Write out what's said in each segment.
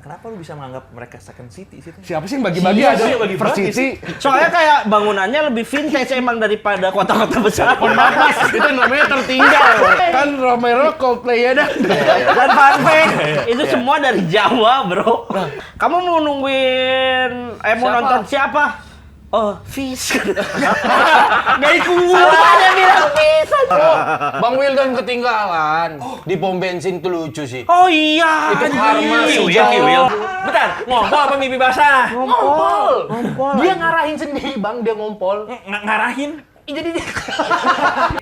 kenapa lu bisa menganggap mereka second city sih? Siapa sih yang bagi-bagi ada First City? Soalnya kayak bangunannya lebih vintage emang daripada kota-kota besar. Mas, itu namanya tertinggal. Kan Romero Coldplay ya dah. Dan fun fact, itu semua dari Jawa, bro. Kamu mau nungguin, mau nonton siapa? Oh, Fish. Gak ikut. Salah aja bilang Fish. Bang Wildon ketinggalan. Di pom bensin tuh lucu sih. Oh iya. Itu karma si Will. Bentar, ngompol apa mimpi basah? Ngompol. Dia ngarahin sendiri, Bang. Dia ngompol. Ngarahin? Jadi dia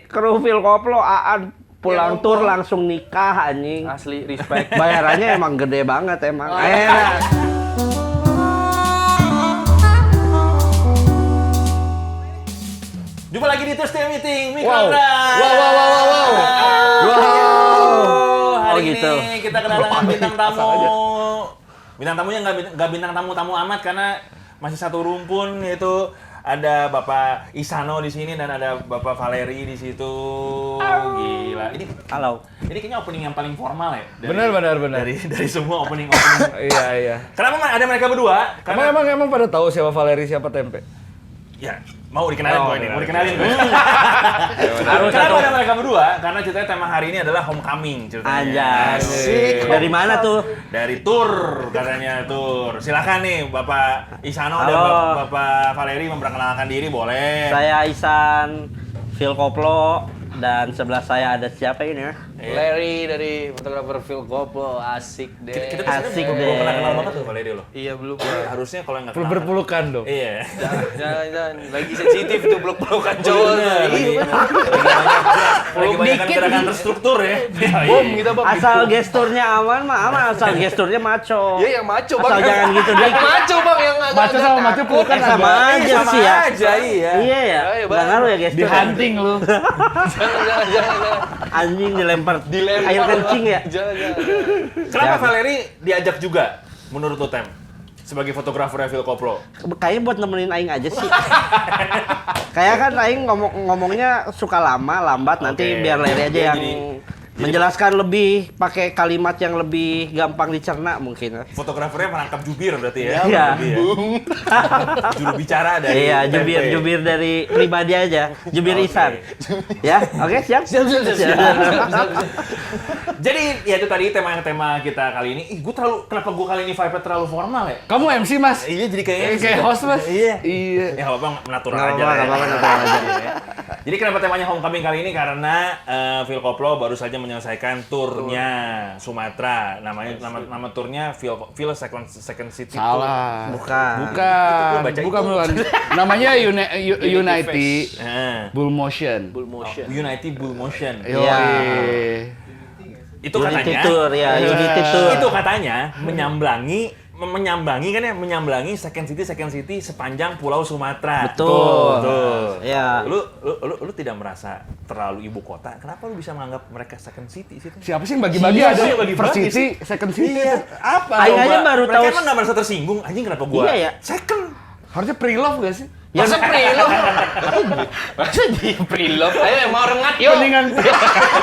Kru Phil Koplo, Aan pulang tur langsung nikah anjing. asli respect. Bayarannya emang gede banget emang. Enak. Jumpa lagi di Tuesday Meeting, Wow. Hari Oh, gitu. ini kita kedatangan bintang tamu. Bintang tamunya nggak bintang tamu amat karena masih satu rumpun, yaitu ada Bapak Isano di sini dan ada Bapak Valeri di situ. Gila. Halo. Ini kayaknya opening yang paling formal ya. Benar. Dari semua opening. Iya. Kenapa ada mereka berdua? Karena Emang pada tahu siapa Valeri siapa Tempe? ya, mau dikenalin gue ini, benar. mau dikenalin gue. Harus Kenapa ada mereka berdua? Karena ceritanya tema hari ini adalah homecoming ceritanya. Anjay. Dari mana tuh? Dari tour, katanya tour. Silakan nih Bapak Isano dan Halo. Bapak Valeri memperkenalkan diri, boleh? Saya Isan Phil Koplo dan sebelah saya ada siapa ini ya? Larry dari fotografer Phil Koplo, asik deh. Kita tuh Asik sebenarnya deh. belum pernah kenal banget tuh Valeri loh. Iya belum. Harusnya kalau nggak Perlu kenal. berpelukan dong. Iya. Jangan. Lagi sensitif tuh peluk-pelukan cowok. Lagi banyak gerakan terstruktur ya. Bom kita Bang. Asal gesturnya aman mah aman, asal gesturnya maco. Iya yang maco Bang. Asal jangan gitu dikit. Maco Bang yang agak Maco sama maco pelukan Sama aja sama sih ya. aja, iya. Iya ya. Ayo, Nggak Bang. ngaruh ya gestur. Di hunting lu. Jangan. Anjing dilempar. Air kencing ya. Jangan. Kenapa Valeri diajak juga menurut lo, Tem? Sebagai fotografer Phil Koplo. Kayaknya buat nemenin Aing aja sih. Kayak kan Aing ngomongnya suka lambat nanti Oke. biar Leri aja Dia yang menjelaskan lebih pakai kalimat yang lebih gampang dicerna mungkin. Fotografernya merangkap jubir berarti ya? Iya. Lebih ya. Juru bicara dari Iya, Tempe. jubir dari pribadi aja, jubir Oke. Isan. Ya, oke siap. Siap. Jadi ya itu tadi tema kita kali ini. Kenapa gue kali ini vibe terlalu formal ya? Kamu MC Mas? Iya jadi kayaknya Kayak host Mas? Iya. Iya. Ya nggak apa-apa natural Nggak aja. apa-apa, lah ya. nggak apa-apa, natural aja. Iya. Jadi kenapa temanya homecoming kali ini? Karena Phil Koplo baru saja menyelesaikan turnya Sumatera. Nama turnya Phil Second City Tour. Salah. Bukan. Bukan. Namanya Unity Nah, Bull Motion. United Bull Motion. Yoi. Iya. Itu Unity katanya. Tour ya, Unity Tour. Itu katanya menyambangi Second City sepanjang Pulau Sumatera. Betul. Ya. Lu tidak merasa terlalu ibu kota? Kenapa lu bisa menganggap mereka Second City sih? Siapa sih yang bagi-bagi Iya, ada sih yang bagi-bagi First sih. City, Second City? Iya. Apa? Aing aja coba? baru Mereka tahu. emang nggak merasa tersinggung. Anjing kenapa gua? Iya ya. Second. Harusnya pre-love gak sih? Masa pre-love? Masa di pre-love? Ayo yang mau rengat yuk. Mendingan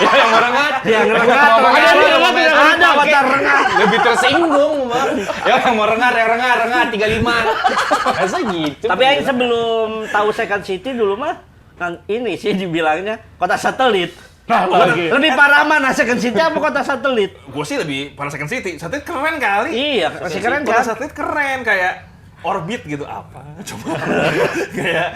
Yang mau rengat. Yang rengat. Ada kata rengat. Lebih tersinggung Bang. Yang mau rengat, 35. Masa gitu. Tapi Aing sebelum tahu Second City dulu mah kan ini sih dibilangnya kota satelit. Nah, lagi. Lebih parah mana Second City apa kota satelit? Gue sih lebih pada Second City. Satelit keren kali. Iya, masih keren Kota kan? satelit keren kayak orbit gitu apa? Coba kayak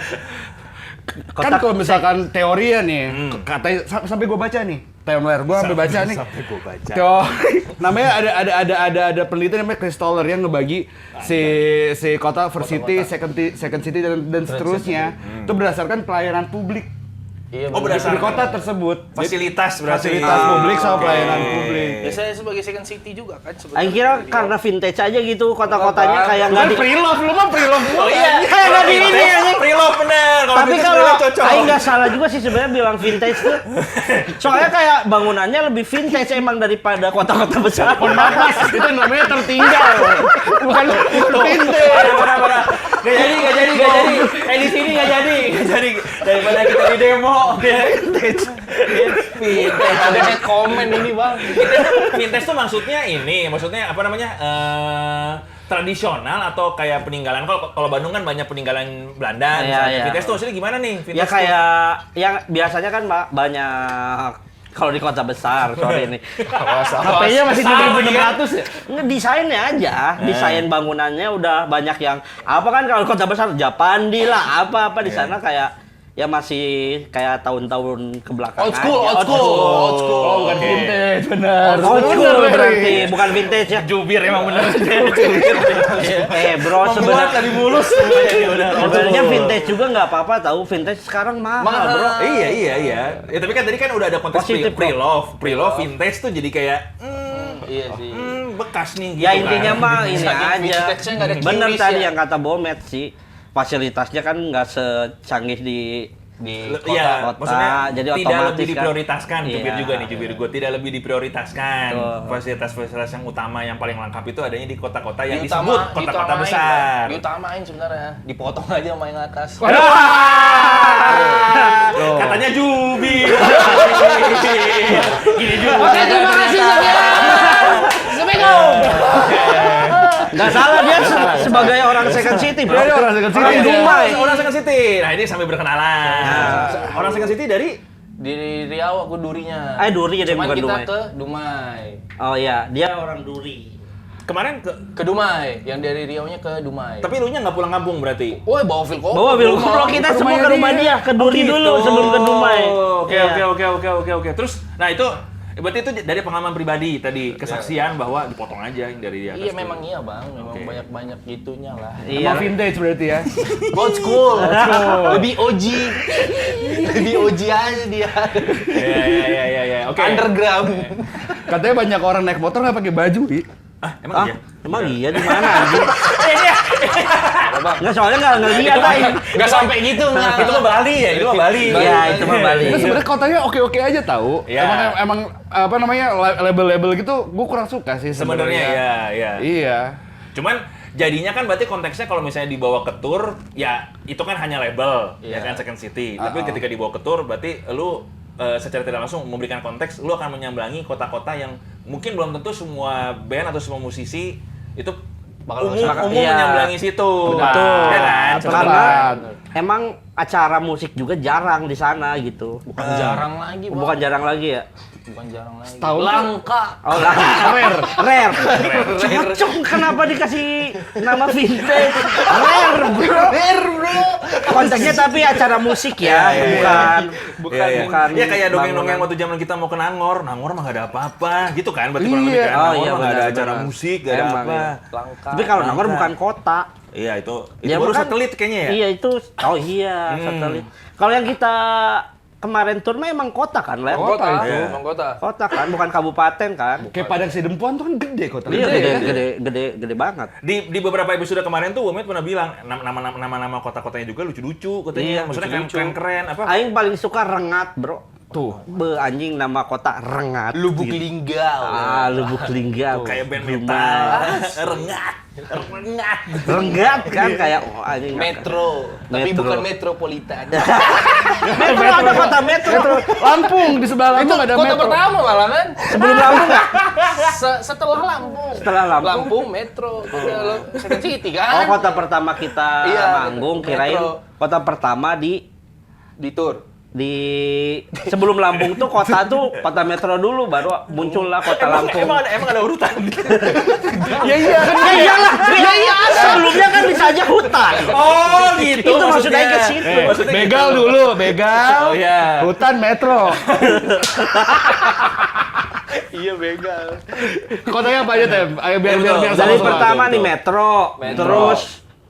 Kan kalau misalkan teorinya nih, katanya sampai gue baca nih, timeline gue sampai baca nih. Sampai gue baca. Teori namanya ada peneliti namanya Chris Stoller yang ngebagi si kota First City, Second City dan seterusnya. Itu berdasarkan pelayanan publik. Iya, Oh, bener. berdasarkan Di kota tersebut. fasilitas berarti. Fasilitas publik sama Oke. pelayanan publik. Biasanya sebagai second city juga kan sebenarnya. Aing kira karena vintage aja gitu kota-kotanya kayak nggak Kan di. pre-love, lu mah pre-love. Oh iya. Kayak nggak di ini anjing. Preloved bener. Tapi vintage kalau preloved cocok. Aing nggak salah juga sih sebenarnya bilang vintage tuh. Soalnya kayak bangunannya lebih vintage emang daripada kota-kota besar. Mas, itu namanya tertinggal. Bukan vintage. Parah. Gak jadi. Di sini gak jadi. Daripada kita di demo. Vintage. Ada head comment ini, Bang. Vintage tuh maksudnya apa namanya? Tradisional atau kayak peninggalan? Kalau Bandung kan banyak peninggalan Belanda. Iya, Misalnya. iya. Vintage tuh maksudnya gimana nih? Vintage Ya kayak yang biasanya kan banyak kalau di kota besar, sorry nih. HP-nya masih 7.600 ya? Desainnya aja, desain bangunannya udah banyak yang apa kan kalau kota besar Japandi lah, apa-apa di sana kayak ya masih kayak tahun-tahun kebelakang Old school, aja. old school. Oh, bukan vintage, benar. Old school Benar, berarti, Ferry. bukan vintage ya. Jubir emang bener. Bro, Membuat lebih mulus semuanya udah. sebenarnya vintage juga nggak apa-apa tahu, vintage sekarang mahal, bro. Iya. Ya tapi kan tadi kan udah ada konteks Positif, pre-love vintage tuh jadi kayak Iya sih. bekas nih gitu Ya intinya kan. mah ini Saking aja. vintage-nya nggak ada Bener kiwis tadi ya. yang kata Bomet sih. Fasilitasnya kan nggak secanggih di Iya, kota-kota. maksudnya Jadi tidak otomatis lebih diprioritaskan, kan. jubir Iya. juga nih, jubir gue tidak lebih diprioritaskan. Betul. Fasilitas-fasilitas yang utama yang paling lengkap itu adanya di kota-kota yang Diutama- disebut kota-kota diutamain, besar. Bang. Diutamain sebenarnya. Dipotong aja sama yang atas. Katanya jubir. Gini juga. Oke, terima kasih sekian. Assalamualaikum. Nggak salah dia sebagai orang Second City, bro. Dia orang Second City, Orang dia. Dumai. Orang Second City. Nah, ini sampai berkenalan. Orang Second City dari Di Riau aku Durinya. Duri ya dia Cuman bukan kita Dumai. ke Dumai. Oh iya, dia orang Duri. kemarin Ke Dumai. Yang dari Riau-nya ke Dumai. tapi lu nya nggak pulang kampung berarti. Woi, bawa Vilko. Bawa Wilkro kita semua ke rumah dia, ke Duri dulu sebelum ke Dumai. Oke, Iya. oke. Terus, nah itu berarti itu dari pengalaman pribadi tadi, kesaksian bahwa dipotong aja yang dari dia. Iya, memang iya, Bang. Memang Oke. banyak-banyak gitunya lah. Iya. Emang vintage berarti ya? Old school. Lebih OG. Lebih OG aja dia. Iya. Oke. Underground. Katanya banyak orang naik motor nggak pakai baju, Wi. Emang Ah, iya? emang iya di mana anjing? Nggak, soalnya nggak ngeliat lah. Enggak sampai gitu, Nah, itu mah Bali ya, itu mah Bali. Iya, itu mah Bali. Itu sebenarnya kotanya oke-oke aja tahu. Iya. Emang apa namanya label-label gitu, gue kurang suka sih Sebenarnya iya. Iya. Cuman jadinya kan berarti konteksnya kalau misalnya dibawa ke tour, ya itu kan hanya label, ya kan Second City. Tapi ketika dibawa ke tour, berarti lu secara tidak langsung memberikan konteks, lu akan menyambangi kota-kota yang mungkin belum tentu semua band atau semua musisi itu Bakal umum masyarakat. Iya. menyambangi situ. Betul. Ya kan? Karena Tepat. emang acara musik juga jarang di sana gitu. Bukan jarang lagi, Bang. Bukan jarang lagi ya. Bukan jarang lagi. Tahun Langka. Oh lah, rare. Cocok kenapa dikasih nama vintage? Rare, bro. Konteksnya tapi acara musik ya, bukan. Ya kayak dongeng-dongeng bangunan. waktu zaman kita mau ke Nangor mah gak ada apa-apa, gitu kan? Berarti Iya. kurang lebih kan? Oh, Nangor iya, mah gak ada benar, acara benar. musik, gak ada Emang, apa. iya. Langka. Tapi kalau Nangor bukan kota. Iya itu Ya, baru bukan- satelit kayaknya ya. Iya itu. Oh iya, satelit. Kalau yang kita kemarin tur mah emang kota kan, Len? Kota itu. Iya. Emang kota. Kota kan, bukan kabupaten kan? Kayak Padang Sidempuan tuh kan gede kota. Iya, Gede, kan? gede banget. Di beberapa episode kemarin tuh Womet pernah bilang nama-nama kota-kotanya juga lucu-lucu katanya. Iya, Maksudnya lucu-lucu. keren-keren apa? Aing paling suka Rengat, bro. Tuh. Anjing nama kota Rengat. Lubuk Gitu. Linggau. Lubuk Linggau. Kayak band Dumai. metal. Rengat. Renggat kan kayak anjing. Metro. Tapi Metro. bukan metropolitan. Metro ada kota metro. Lampung di sebelah Lampung ada Kota metro. pertama malah kan? Sebelum Lampung nggak? Setelah Lampung. Setelah Lampung. Lampung metro. Second City Oh, kan? kota pertama kita Iya, manggung kirain metro. kota pertama di sebelum Lampung tuh kota metro dulu baru muncullah kota Lampung. Emang ada urutan. Ya iya kan. Ya iyalah, sebelumnya kan bisa aja hutan. Oh gitu. Itu maksudnya ke situ. Begal dulu, begal. Oh, iya. Hutan metro. Iya begal. Kotanya apa aja, Tem? Ayo biar Dari sama-sama. pertama nih metro, Metro. terus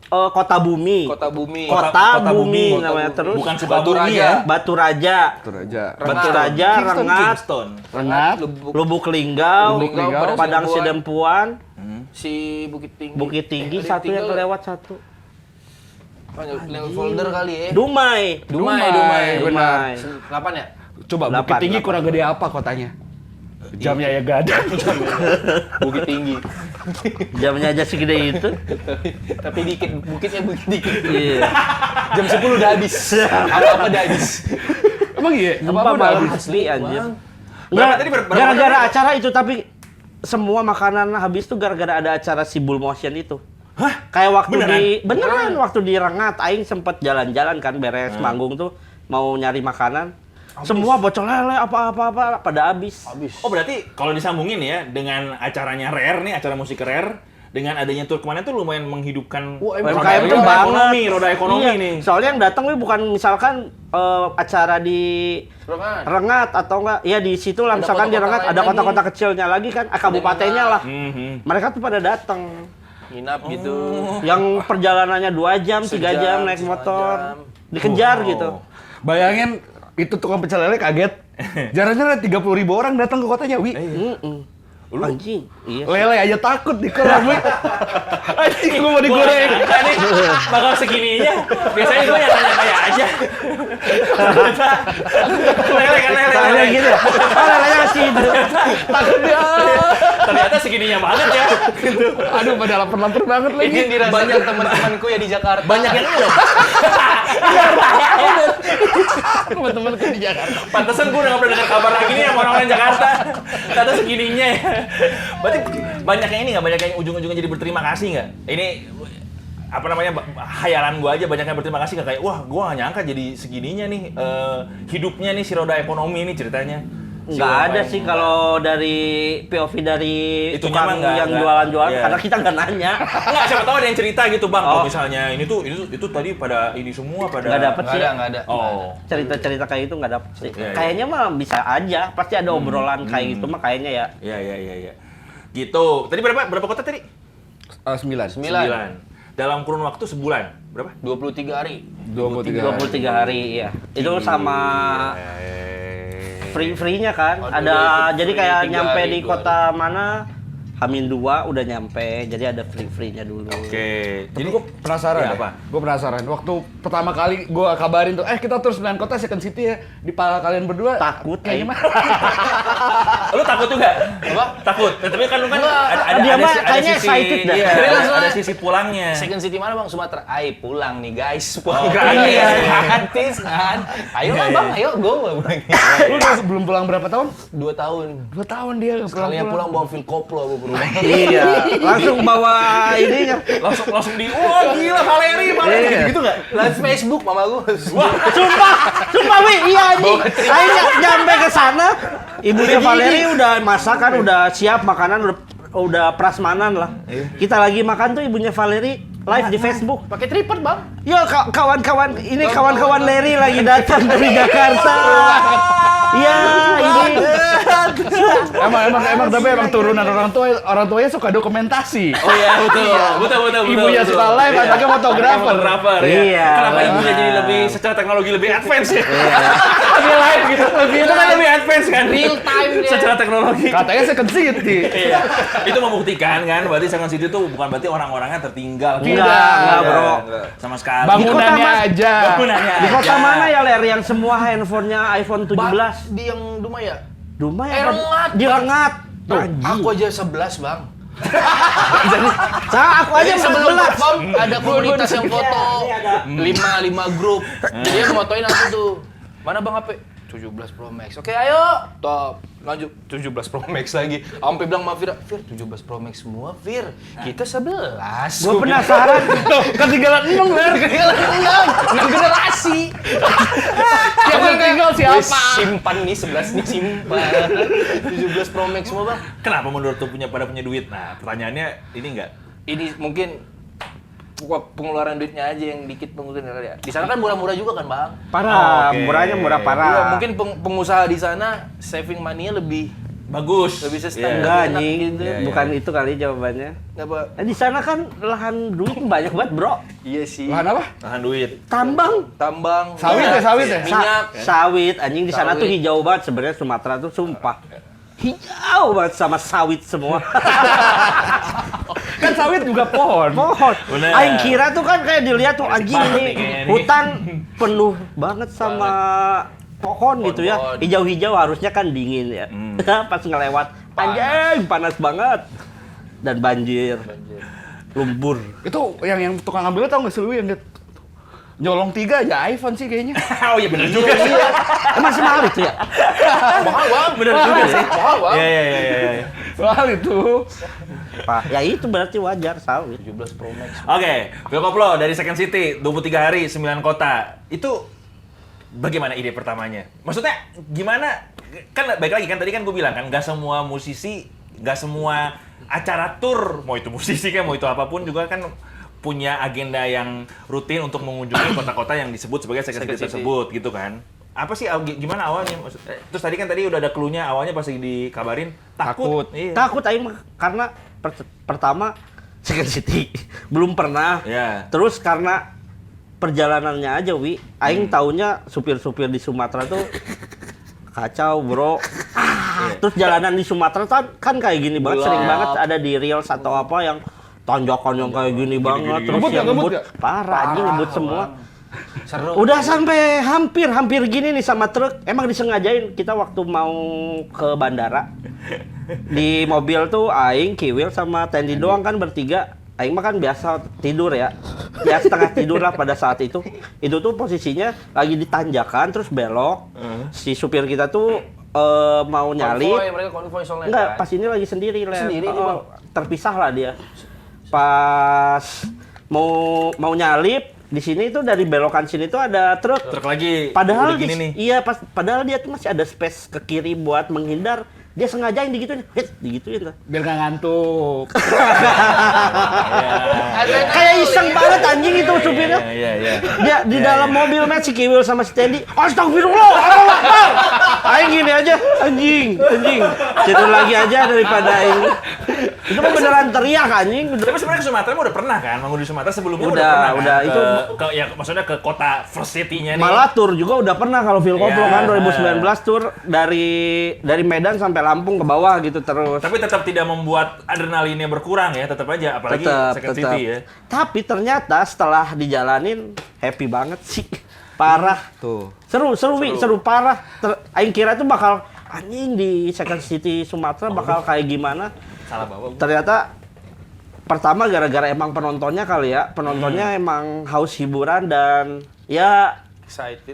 kota bumi. Kota bumi. Kota Kota bumi bumi. namanya terus. Bukan Batu Sukabumi Raja. ya. Batu Raja. Itu aja. Batu Raja, Rengat, Kingston. Rengat. Lubuk Linggau, Lubuk Linggau, Padang Sidempuan, Si Bukit Tinggi. Bukit Tinggi Bukit satu yang Tinggi. kelewat satu. Lewat folder kali ya. Dumai. Benar. 8 ya? Coba Bukit Delapan, Tinggi delapan. kurang gede apa kotanya? Jamnya ya gak ada. Bukit Tinggi. Jamnya aja segede itu. Tapi dikit, bukitnya bukit dikit. Iya. Jam 10 udah habis. Apa-apa udah habis. Emang iya? Sumpah Apa-apa udah Bang, habis? asli anjir. Berapa tadi, berapa Gara-gara tadi? acara itu tapi semua makanan habis tuh gara-gara ada acara si Bull Motion itu. Hah? Kayak waktu Beneran? beneran waktu di Rengat aing sempet jalan-jalan kan beres manggung tuh mau nyari makanan. Semua bocor lele apa-apa pada habis. Oh berarti kalau disambungin ya dengan acaranya Rare nih, acara musik Rare, dengan adanya tour kemarin tuh lumayan menghidupkan UMKM roda tuh banget. roda ekonomi Iya, nih. Soalnya yang datang nih bukan misalkan acara di Rengat atau enggak, ya di situ lah Ada misalkan di kota-kota Rengat lain ada lagi. kota-kota kecilnya lagi kan, kabupatennya lah. Mhm. Mereka tuh pada datang. Nginap gitu. Yang perjalanannya 2 jam, 3 jam naik 1,5 motor. jam. Dikejar Oh. gitu. Bayangin itu tukang pecel lele kaget. Jarangnya ada 30.000 orang datang ke kotanya, Wi. Anjing. Iya. Lele aja takut di kolam, Wi. Anjing gua mau digoreng. Gua nih bakal segininya. Biasanya gue nyata-nyata aja. Lele kan lele. Soalnya gitu. Lelenya asin. Takut dia. Ternyata segininya banget ya. Aduh, pada lapar-lapar banget lagi. Ini yang dirasakan teman-temanku ya di Jakarta. Banyak yang udah. Teman-teman ke di Jakarta. Pantesan gue udah gak pernah dengar kabar lagi nih sama orang-orang Jakarta. Ternyata segininya ya. Berarti banyak yang ini nggak? Banyak yang ujung-ujungnya jadi berterima kasih nggak? Ini apa namanya, hayalan gue aja banyak yang berterima kasih nggak? Kayak wah gue nggak nyangka jadi segininya nih hidupnya nih si roda ekonomi ini ceritanya. Nggak ada sih kalau dari POV dari Itunya tukang mah nggak- yang nggak. jualan-jualan Iya. karena kita nggak nanya. Enggak, siapa tahu ada yang cerita gitu bang. Oh. Kalau misalnya ini tuh itu tadi pada ini semua pada. Nggak dapet sih. Nggak ada. Oh. Cerita-cerita kayak itu nggak dapet sih. Iya, iya. Kayaknya mah bisa aja, pasti ada obrolan kayak gitu mah kayaknya ya. Iya. Gitu. Tadi berapa kota tadi? 9. 9. Dalam kurun waktu sebulan. Berapa? 23 hari. 23 hari ya. Itu sama free-nya kan. Oh, ada dulu itu jadi free, kayak 3 nyampe hari, di 2 kota mana H-2 udah nyampe. Jadi ada free-nya dulu. Oke. Jadi gue penasaran Ya, ya, apa? Gue penasaran. Waktu pertama kali gue kabarin tuh, kita terus 9 kota Second City ya. Di pala kalian berdua. Takut kayak kayak gimana? Lu takut juga? Apa? Takut. Tapi kan lu kan Dia mah kayaknya sisi, excited dah. iya, Tapi langsung ada aja. sisi pulangnya. Second City mana bang? Sumatera. Ayo pulang nih guys. Pulang Oh, gratis. iya. Gratis kan. Ayo lah bang, ayo go. Lu udah belum pulang berapa tahun? 2 tahun. 2 tahun dia nggak Sekalinya pulang bawa feel koplo aku ke rumah. Iya, langsung bawa ininya. langsung di wah gila Valeri Iya. gitu enggak? Live Facebook mama gue. Sumpah Wi, iya anjing. Akhirnya nyampe ke sana, ibunya Valeri udah masak kan, udah siap makanan, udah prasmanan lah. Kita lagi makan tuh ibunya Valeri live di Facebook. Pakai tripod bang. Yo kawan-kawan, ini kawan-kawan Leri lagi datang dari Jakarta. Iya, ini. Emang tapi emang turunan orang tuanya suka dokumentasi. Oh iya, betul. Ibunya suka live, anaknya fotografer. Fotografer ya. Iya. Kenapa ibunya jadi lebih secara teknologi lebih advance ya? Lebih live gitu. Itu kan lebih advance kan? Real time dia. Secara teknologi. Katanya Second City. Iya. Itu membuktikan kan berarti Second City itu bukan berarti orang-orangnya tertinggal. Enggak, bro. Sama sekali. Bangunannya Mas. aja. Bangunannya Di kota aja. mana ya Ler yang semua handphonenya iPhone 17? Di yang Duma ya? Dumai Rengat. Di Rengat. Tuh, Aku aja 11 bang. aku aja Jadi sebelum 14. perform ada komunitas yang foto Ini ada. 5 grup. Jadi yang motoin aku tuh. Mana bang HP? 17 Pro Max. Oke, ayo. Top. Lanjut 17 Pro Max lagi. Sampai bilang sama Fir 17 Pro Max semua, Fir. Kita 11. Gue penasaran. Ketinggalan 6 Ler. Ketinggalan 6 generasi. Yang tertinggal Wih, siapa? simpan nih 11 nih simpan. 17 Pro Max semua, Bang. Kenapa menurut tuh pada punya duit? Nah, pertanyaannya ini enggak. Ini mungkin pengeluaran duitnya aja yang dikit mungkin ya. Di sana kan murah-murah juga kan, Bang? Parah, Oke. murahnya murah parah. Iya, mungkin pengusaha di sana saving money-nya lebih Bagus. sustain. Enggak enak anjing, gitu. Iya, bukan itu kali jawabannya. Apa? Di sana kan lahan duit banyak banget, Bro. Iya sih. Lahan apa? Tahan duit. Tambang, Tambang. Sawit ya, sawit ya? Minyak. sawit, anjing di sana Sawit. tuh hijau banget sebenarnya Sumatera tuh sumpah. Hijau banget sama sawit semua. Kan sawit juga pohon. Pohon. Bener. Aing kira tuh kan kayak dilihat tuh anjing banget ini nih kayaknya nih. hutan penuh banget sama pohon gitu ya. Pohon-pohon. Hijau-hijau harusnya kan dingin ya. Pas ngelewat anjing panas banget dan banjir. Lumpur. Itu yang tukang ambilnya tau nggak sih lu yang dia Nyolong 3 aja iPhone sih kayaknya. Oh iya bener juga sih. Masih mahal itu ya? Mahal bang. Bener juga sih. Mahal bang. Iya. Soal itu. Pak, ya itu berarti wajar sawit. 17 Pro Max. Oke, Phil Koplo dari Second City, 23 hari, 9 kota. Itu bagaimana ide pertamanya? Maksudnya gimana? Kan baik lagi kan tadi kan gue bilang kan, nggak semua musisi, nggak semua acara tour, mau itu musisi kan, mau itu apapun juga kan punya agenda yang rutin untuk mengunjungi kota-kota yang disebut sebagai Second City tersebut gitu kan. Apa sih gimana awalnya? Terus tadi kan udah ada clue-nya awalnya pas dikabarin takut. Iya. Takut aing karena pertama Second City belum pernah. Iya. Terus karena perjalanannya aja aing taunya supir-supir di Sumatera tuh kacau, Bro. Terus jalanan di Sumatera kan kayak gini banget, sering banget ada di Reels atau apa yang tanjakan yang kayak gini banget. Terus Ngebut yang nggak? ngebut parah anjing, ngebut semua. Seru. Udah sampai hampir gini nih sama truk. Emang disengajain kita waktu mau ke bandara. Di mobil tuh aing, Kiwil sama Tendi doang kan bertiga. Aing mah kan biasa tidur ya. Ya setengah tidur lah pada saat itu. Itu tuh posisinya lagi di tanjakan terus belok. Si supir kita tuh mau nyalip. Konvoy, mereka konvoy soalnya. Enggak, kan? pas ini lagi sendiri, Len. Sendiri dia, Bang? Terpisah lah dia. Pas mau nyalip, di sini tuh dari belokan sini tuh ada truk. Truk lagi. Padahal udah gini nih. Iya, padahal dia tuh masih ada space ke kiri buat menghindar. Dia sengajain digituin, digituin lah. Biar nggak ngantuk. Kayak iseng banget anjing itu supirnya. Iya. Dia di dalam mobil met si Kiwil sama si Tendi. Astagfirullah, Allahu Akbar. Aing gini aja, anjing. Tidur lagi aja daripada aing. Itu mah beneran teriak anjing. Tapi sebenarnya ke Sumatera udah pernah kan? Manggung di Sumatera sebelumnya Udah, pernah kan? udah. Itu ya maksudnya ke kota first city-nya nih. malah tur juga udah pernah kalau Phil Koplo Iya. kan 2019 tur dari Medan sampai Lampung ke bawah gitu terus. Tapi tetap tidak membuat adrenalinnya berkurang ya, tetap aja apalagi Second City ya. Tapi ternyata setelah dijalanin happy banget sih. Parah. Tuh. Seru parah. Aing kira itu bakal anjing di Second City Sumatera bakal kayak gimana. Salah bawa. Ternyata pertama gara-gara emang penontonnya kali ya. Penontonnya emang haus hiburan dan ya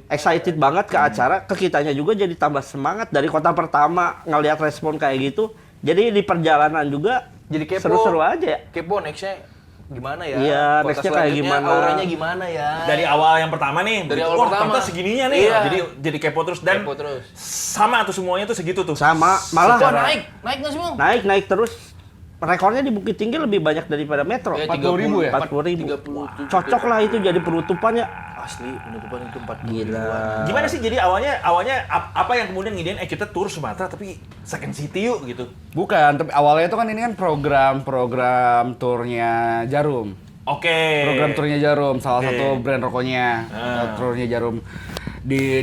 excited banget ke acara. Ke kitanya juga jadi tambah semangat dari kota pertama ngelihat respon kayak gitu. Jadi di perjalanan juga Jadi kepo. seru-seru aja ya. Kepo nextnya gimana ya? Iya, Kota nextnya kayak selanjutnya gimana? Auranya gimana ya? Dari awal yang pertama nih, Dari begitu, awal wah pertama. ternyata segininya nih. Iya. Jadi kepo terus dan Kepo terus. sama tuh semuanya tuh segitu tuh. Sama, malah Wah, naik nggak sih bang? naik terus. Rekornya di Bukit Tinggi lebih banyak daripada Metro. Ya, 40.000 ya? 40.000. 37. Cocok lah itu jadi penutupannya. Asli penutupan itu 40. Gila. Gimana sih jadi awalnya apa yang kemudian ngidein kita tur Sumatera tapi Second City yuk gitu. Bukan, tapi awalnya itu kan ini kan program turnya Jarum. Oke. Program turnya Jarum, salah Oke. satu brand rokoknya. Turnya Jarum. Di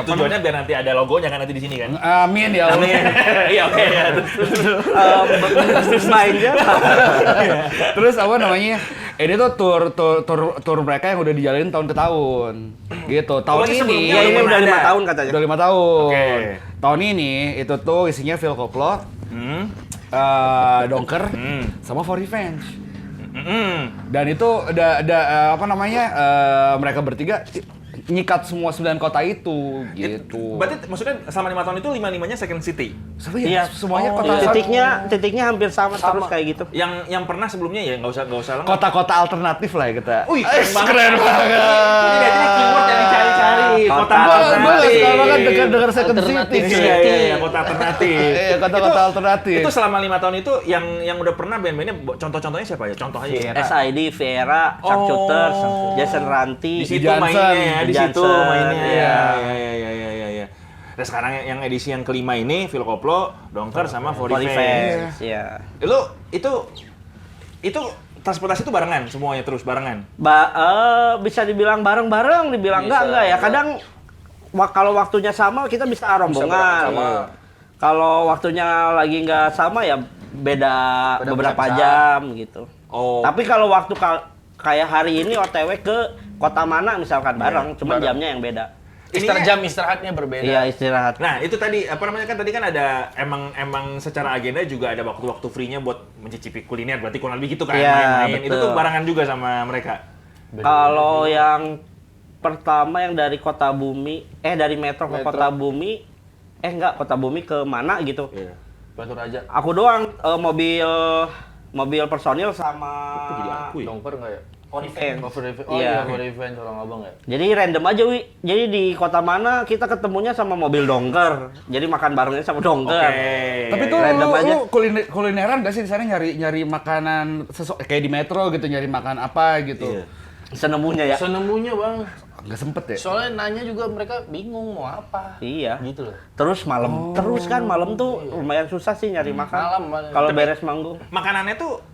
Tujuannya biar nanti ada logonya kan nanti di sini kan. Amin ya Allah. Iya oke ya. Mainnya. Terus apa namanya? Ini tuh tur mereka yang udah dijalanin tahun ke tahun. Gitu. Tahun Berarti ini sebelumnya Ya ini belum udah ada. 5 tahun katanya. udah 5 tahun. Oke. Tahun ini itu tuh isinya Phil Koplo, Donker, sama For Revenge. Dan itu ada apa namanya? Mereka bertiga nyikat semua 9 kota itu gitu. Berarti maksudnya selama 5 tahun itu 5-5-nya Second City. Iya, Semuanya Oh, kota titiknya hampir sama terus kayak gitu. Yang pernah sebelumnya ya nggak usah lengkap. kota-kota alternatif lah ya kita. Wih, keren banget. Ini keyword yang dicari-cari. Kota Gua alternatif. suka banget dengar Second Alternatif. City. Iya, kota alternatif. Iya, kota-kota alternatif. Itu selama 5 tahun itu yang udah pernah band-bandnya contoh-contohnya siapa ya? Contoh aja. SID, Vera, Chuck Shooters, Jason Ranti. Di situ Johnson. mainnya ya, di situ Johnson, mainnya. iya. Iya. Dan sekarang yang edisi yang kelima ini Phil Koplo, Donker sama For Revenge. Revenge, ya. Itu transportasi itu barengan semuanya terus barengan. Bisa dibilang bareng-bareng, dibilang Bisa, enggak ya. Kadang kalau waktunya sama kita bisa rombongan. sama. Kalau waktunya lagi nggak sama ya beda beberapa jam gitu. Oh. Tapi kalau waktu kayak hari ini OTW ke kota mana misalkan bareng, cuma jamnya yang beda. Jam istirahatnya berbeda. Iya, istirahat. Nah, itu tadi apa namanya kan tadi kan ada emang secara agenda juga ada waktu-waktu free-nya buat mencicipi kuliner, berarti kurang lebih gitu kan Iya, main-main. Itu betul. tuh barengan juga sama mereka. Kalau yang pertama yang dari Kota Bumi, dari Metro ke Kota Bumi, enggak, Kota Bumi ke mana gitu. Iya. Batu Raja. Aku doang mobil personil sama Jadi aku ya? Dongper nggak ya? for event. Oh, for event. Oh Iya. iya, for event orang abang ya. Jadi random aja, Wi. Jadi di kota mana kita ketemunya sama mobil dongker. Jadi makan barengnya sama dongker. Tapi tuh Random aja. lu kulineran gak sih di sana nyari makanan kayak di Metro gitu, nyari makan apa gitu. Iya. Senemunya ya. Senemunya bang. Gak sempet ya? Soalnya nanya juga mereka bingung mau apa. Iya. Gitu loh. Terus malam, terus kan malam tuh lumayan susah sih nyari makan. Malam. Kalau beres manggung. Makanannya tuh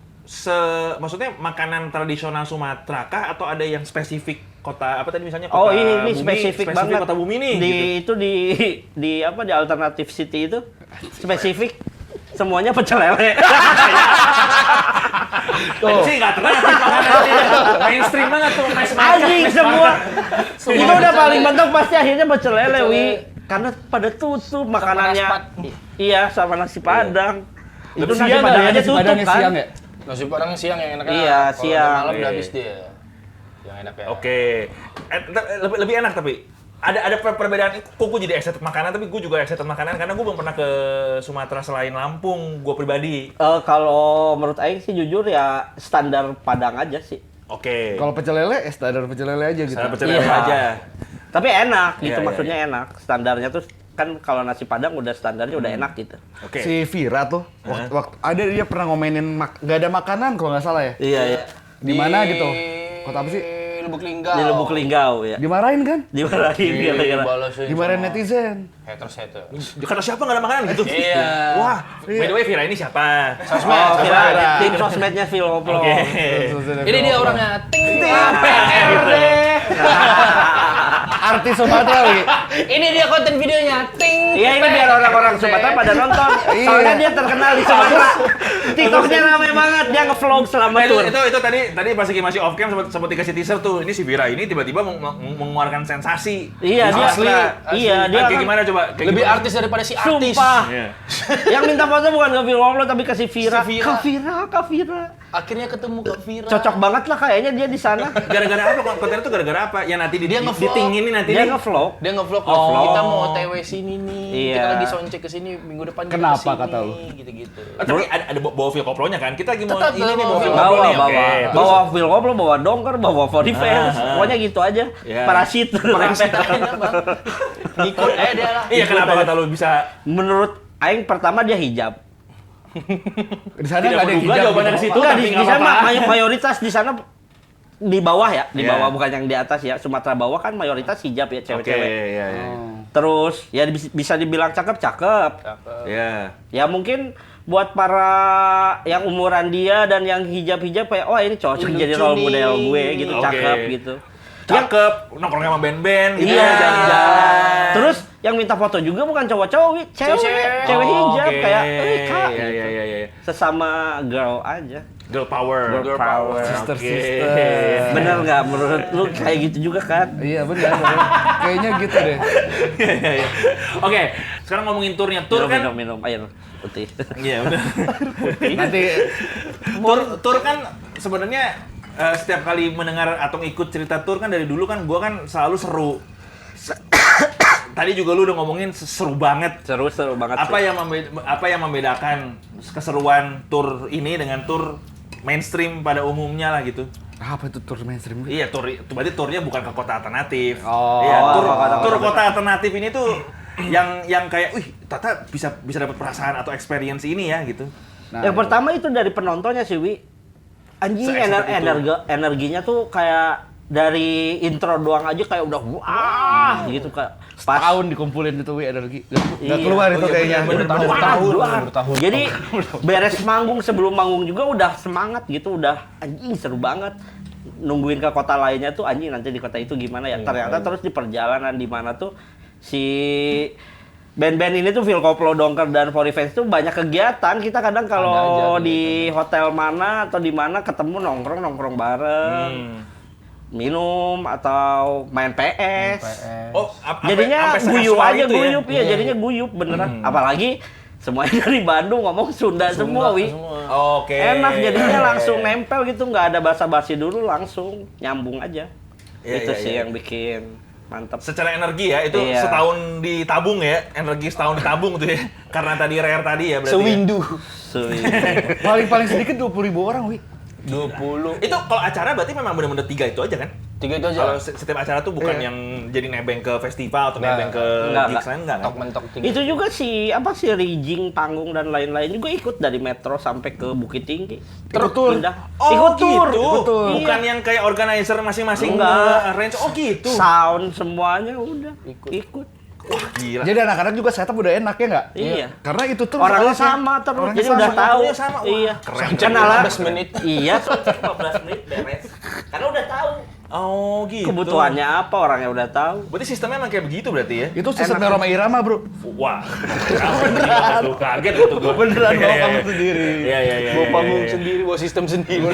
maksudnya makanan tradisional Sumatera kah atau ada yang spesifik kota apa tadi misalnya kota Oh ini Bumi, spesifik banget. Kota Bumi nih Di gitu. itu di apa di Alternative City itu spesifik semuanya pecel lele. Tuh sih nggak terkenal sih makanannya. Mainstream banget tuh mass market. Anjing semua. Itu udah paling mentok pasti akhirnya pecel lele, Pecel Wi. lele. Karena pada tutup makanannya. Iya, sama nasi Padang. Itu Tapi nasi siang Padang ada aja nasi tutup Padangnya kan. siang ya? Nasi Padang siang yang enak. Iya, siang. Malam Iya. udah habis dia. Yang enak ya. Oke. Lebih enak tapi ada perbedaan. Kok gue jadi excited makanan tapi gue juga excited makanan karena gue belum pernah ke Sumatera selain Lampung gue pribadi. Kalau menurut Aing sih jujur ya standar Padang aja sih. Oke. Kalau pecel lele, standar pecel lele aja gitu. Saya pecel lele Iya. aja. Tapi enak gitu, Iya, maksudnya enak. Standarnya tuh kan kalau nasi Padang udah standarnya udah enak gitu. Oke. Si Vira tuh, waktu ada dia pernah ngomenin nggak ada makanan kalau nggak salah ya. Iya, iya. Di mana gitu? Kota apa sih? Lubuk Linggau. Di Lubuk Linggau ya. Dimarahin kan? Dimarahin gara-gara. Dibalasin Dimarahin sama netizen. haters. Kata siapa nggak ada makanan gitu? Iya. Wah, by the way Vira ini siapa? Oh, kira tim sosmednya Philoplo. Oke. Ini dia orangnya. Ting. Artis Sumatera Wi. Ini dia konten videonya. Ting. Iya, ini biar orang-orang Sumatera pada nonton. Soalnya dia terkenal di Sumatera. TikToknya rame banget, dia nge-vlog selama Nah, tour. itu tadi pas Iki masih off cam sempat dikasih teaser tuh. Ini si Vira ini tiba-tiba mengeluarkan sensasi. Iya, dia Asli. Iya, dia Kayak kan gimana coba? Kayak Lebih gimana? artis daripada si artis. sumpah. Iya. Yang minta foto bukan ke Philoplo tapi ke si Vira. Si Vira. Kak Vira. Akhirnya ketemu Kak Vira. Cocok banget lah kayaknya dia di sana. Gara-gara apa? Konten itu gara-gara apa? Ya nanti Dia nge-vlog. ditinginin nanti Dia nih. nge-vlog. Dia nge-vlog, Oh. kita mau OTW sini nih, Iya. kita lagi soundcheck ke sini minggu depan kita Kenapa kesini, kata lu? gitu-gitu. Tapi ada bawa Phil Koplo-nya kan? Kita lagi mau Tetap ini nih bawa bawa Phil Phil Koplo Bawa, nih. bawa, Oke. Terus bawa Philoplo, bawa dongker, bawa for defense, pokoknya gitu aja. Iya. Parasit. Parasit aja, Bang. Ngikut dia lah. iya kenapa kata lu bisa Menurut Aing pertama dia hijab. Di sana Tidak nggak ada yang menduga hijab jawabannya gitu. ke situ. Enggak, tapi di nggak sana apa-apa. mayoritas di sana di bawah ya, di Iya. bawah bukan yang di atas ya. Sumatera bawah kan mayoritas hijab ya Oke, cewek-cewek. iya iya. Terus ya bisa dibilang cakep-cakep. Iya. Ya mungkin buat para yang umuran dia dan yang hijab-hijab kayak oh ini cocok Lucu jadi role nih. model gue gitu, Oke. cakep gitu. Cakep, nongkrongnya sama band-band gitu Iya. ya, jalan-jalan. Terus yang minta foto juga bukan cowok-cowok, Wi. cewek, Cewek-cewek. cewek hijab Oke. kayak kak, Iya gitu. iya iya. Sesama girl aja. Girl power. Girl power. Sister, Oke. sister. Bener nggak menurut lu kayak gitu juga kan? Iya benar. Kayaknya gitu deh. Iya, iya, iya. Oke, sekarang ngomongin turnya. Tur kan minum air putih. iya udah. Nanti Tur kan sebenarnya setiap kali mendengar atau ikut cerita tur kan dari dulu kan gua kan selalu seru. Tadi juga lu udah ngomongin seru banget. Seru banget. Apa yang membedakan keseruan tur ini dengan tur mainstream pada umumnya lah gitu? apa itu tur mainstream? Iya, berarti turnya bukan ke kota alternatif. Oh, iya, kota-kota. tur kota alternatif ini tuh yang kayak, wih, Tata bisa dapat perasaan atau experience ini ya gitu. Nah, Yang pertama itu dari penontonnya sih, Wi. Anjing Se-excited itu. energinya tuh kayak dari intro doang aja kayak udah wah gitu kayak pas tahun dikumpulin itu energi. Nggak Iya. keluar itu kayaknya. bener, bener. Bertahun. Jadi beres manggung sebelum manggung juga udah semangat gitu, udah anjing seru banget. Nungguin ke kota lainnya tuh anjing nanti di kota itu gimana ya. Ternyata terus di perjalanan di mana tuh si band-band ini tuh Phil Koplo, Dongker dan For Revenge tuh banyak kegiatan. Kita kadang kalau aja di hotel mana atau di mana ketemu nongkrong bareng. Minum atau main PS. Oh, Jadinya sampai guyup sekasual aja, itu ya? guyup ya, jadinya guyup beneran. Apalagi semuanya dari Bandung ngomong Sunda semua, Wi. Oke. Enak jadinya langsung nempel gitu, nggak ada basa-basi dulu, langsung nyambung aja. Iya, Itu iya, sih iya. yang bikin mantap. Secara energi ya, itu Iya. setahun ditabung ya, energi setahun ditabung tuh ya. Karena tadi rare tadi ya berarti. Sewindu. Sui. Paling sedikit 20.000 orang, Wi. 20. Itu kalau acara berarti memang benar-benar 3 itu aja kan? 3 itu Kalau aja. setiap acara tuh bukan Iya. yang jadi nebeng ke festival atau Nggak. nebeng ke Nggak, gigs lain enggak kan? Tok mentok 3. Itu juga si rigging panggung dan lain-lain juga ikut dari Metro sampai ke Bukit Tinggi. Ikut tur. Pindah. Oh ikut tur. gitu. Ikut tur. Bukan yang kayak organizer masing-masing Enggak. arrange. Oh gitu. Sound semuanya udah ikut. Wah, gila. Jadi anak-anak juga setup udah enak ya nggak? Iya. Karena itu tuh Orangnya soalnya sama terus, orangnya jadi sama. udah tahu. Waktunya sama. Wah, Iya. keren. Kenalan. 15 menit. Iya, soundcheck 15 menit beres. Karena udah tahu Oh gitu. kebutuhannya apa, orangnya udah tahu. Berarti sistemnya emang kayak begitu berarti ya? Itu sistemnya Roma Irama, Bro. Wah, beneran. Tuh kaget tuh gue. Beneran Iya, bawa iya, panggung iya. sendiri. Iya, iya, iya. Bawa iya, panggung iya. sendiri, bawa sistem sendiri.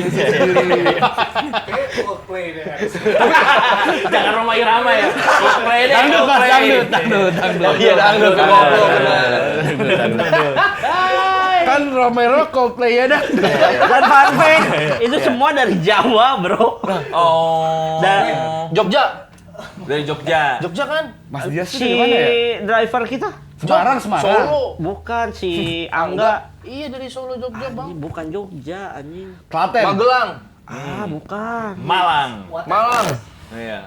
Jangan Roma Irama ya. Coldplay deh. Dangdut, Mas, Coldplay. dangdut. Oh iya, dangdut ke goblok. Kan Romero Coldplay ya dah. Dan fun fact, itu semua dari Jawa, Bro. Oh. Dan Jogja. Dari Jogja. Jogja kan? Mas Dias tuh si dari mana ya? driver kita Semarang. Solo. bukan si Angga. Iya dari Solo Jogja, Bang. Anjing, bukan Jogja, anjing. Klaten. Magelang. Bukan. Malang. Malang. Iya.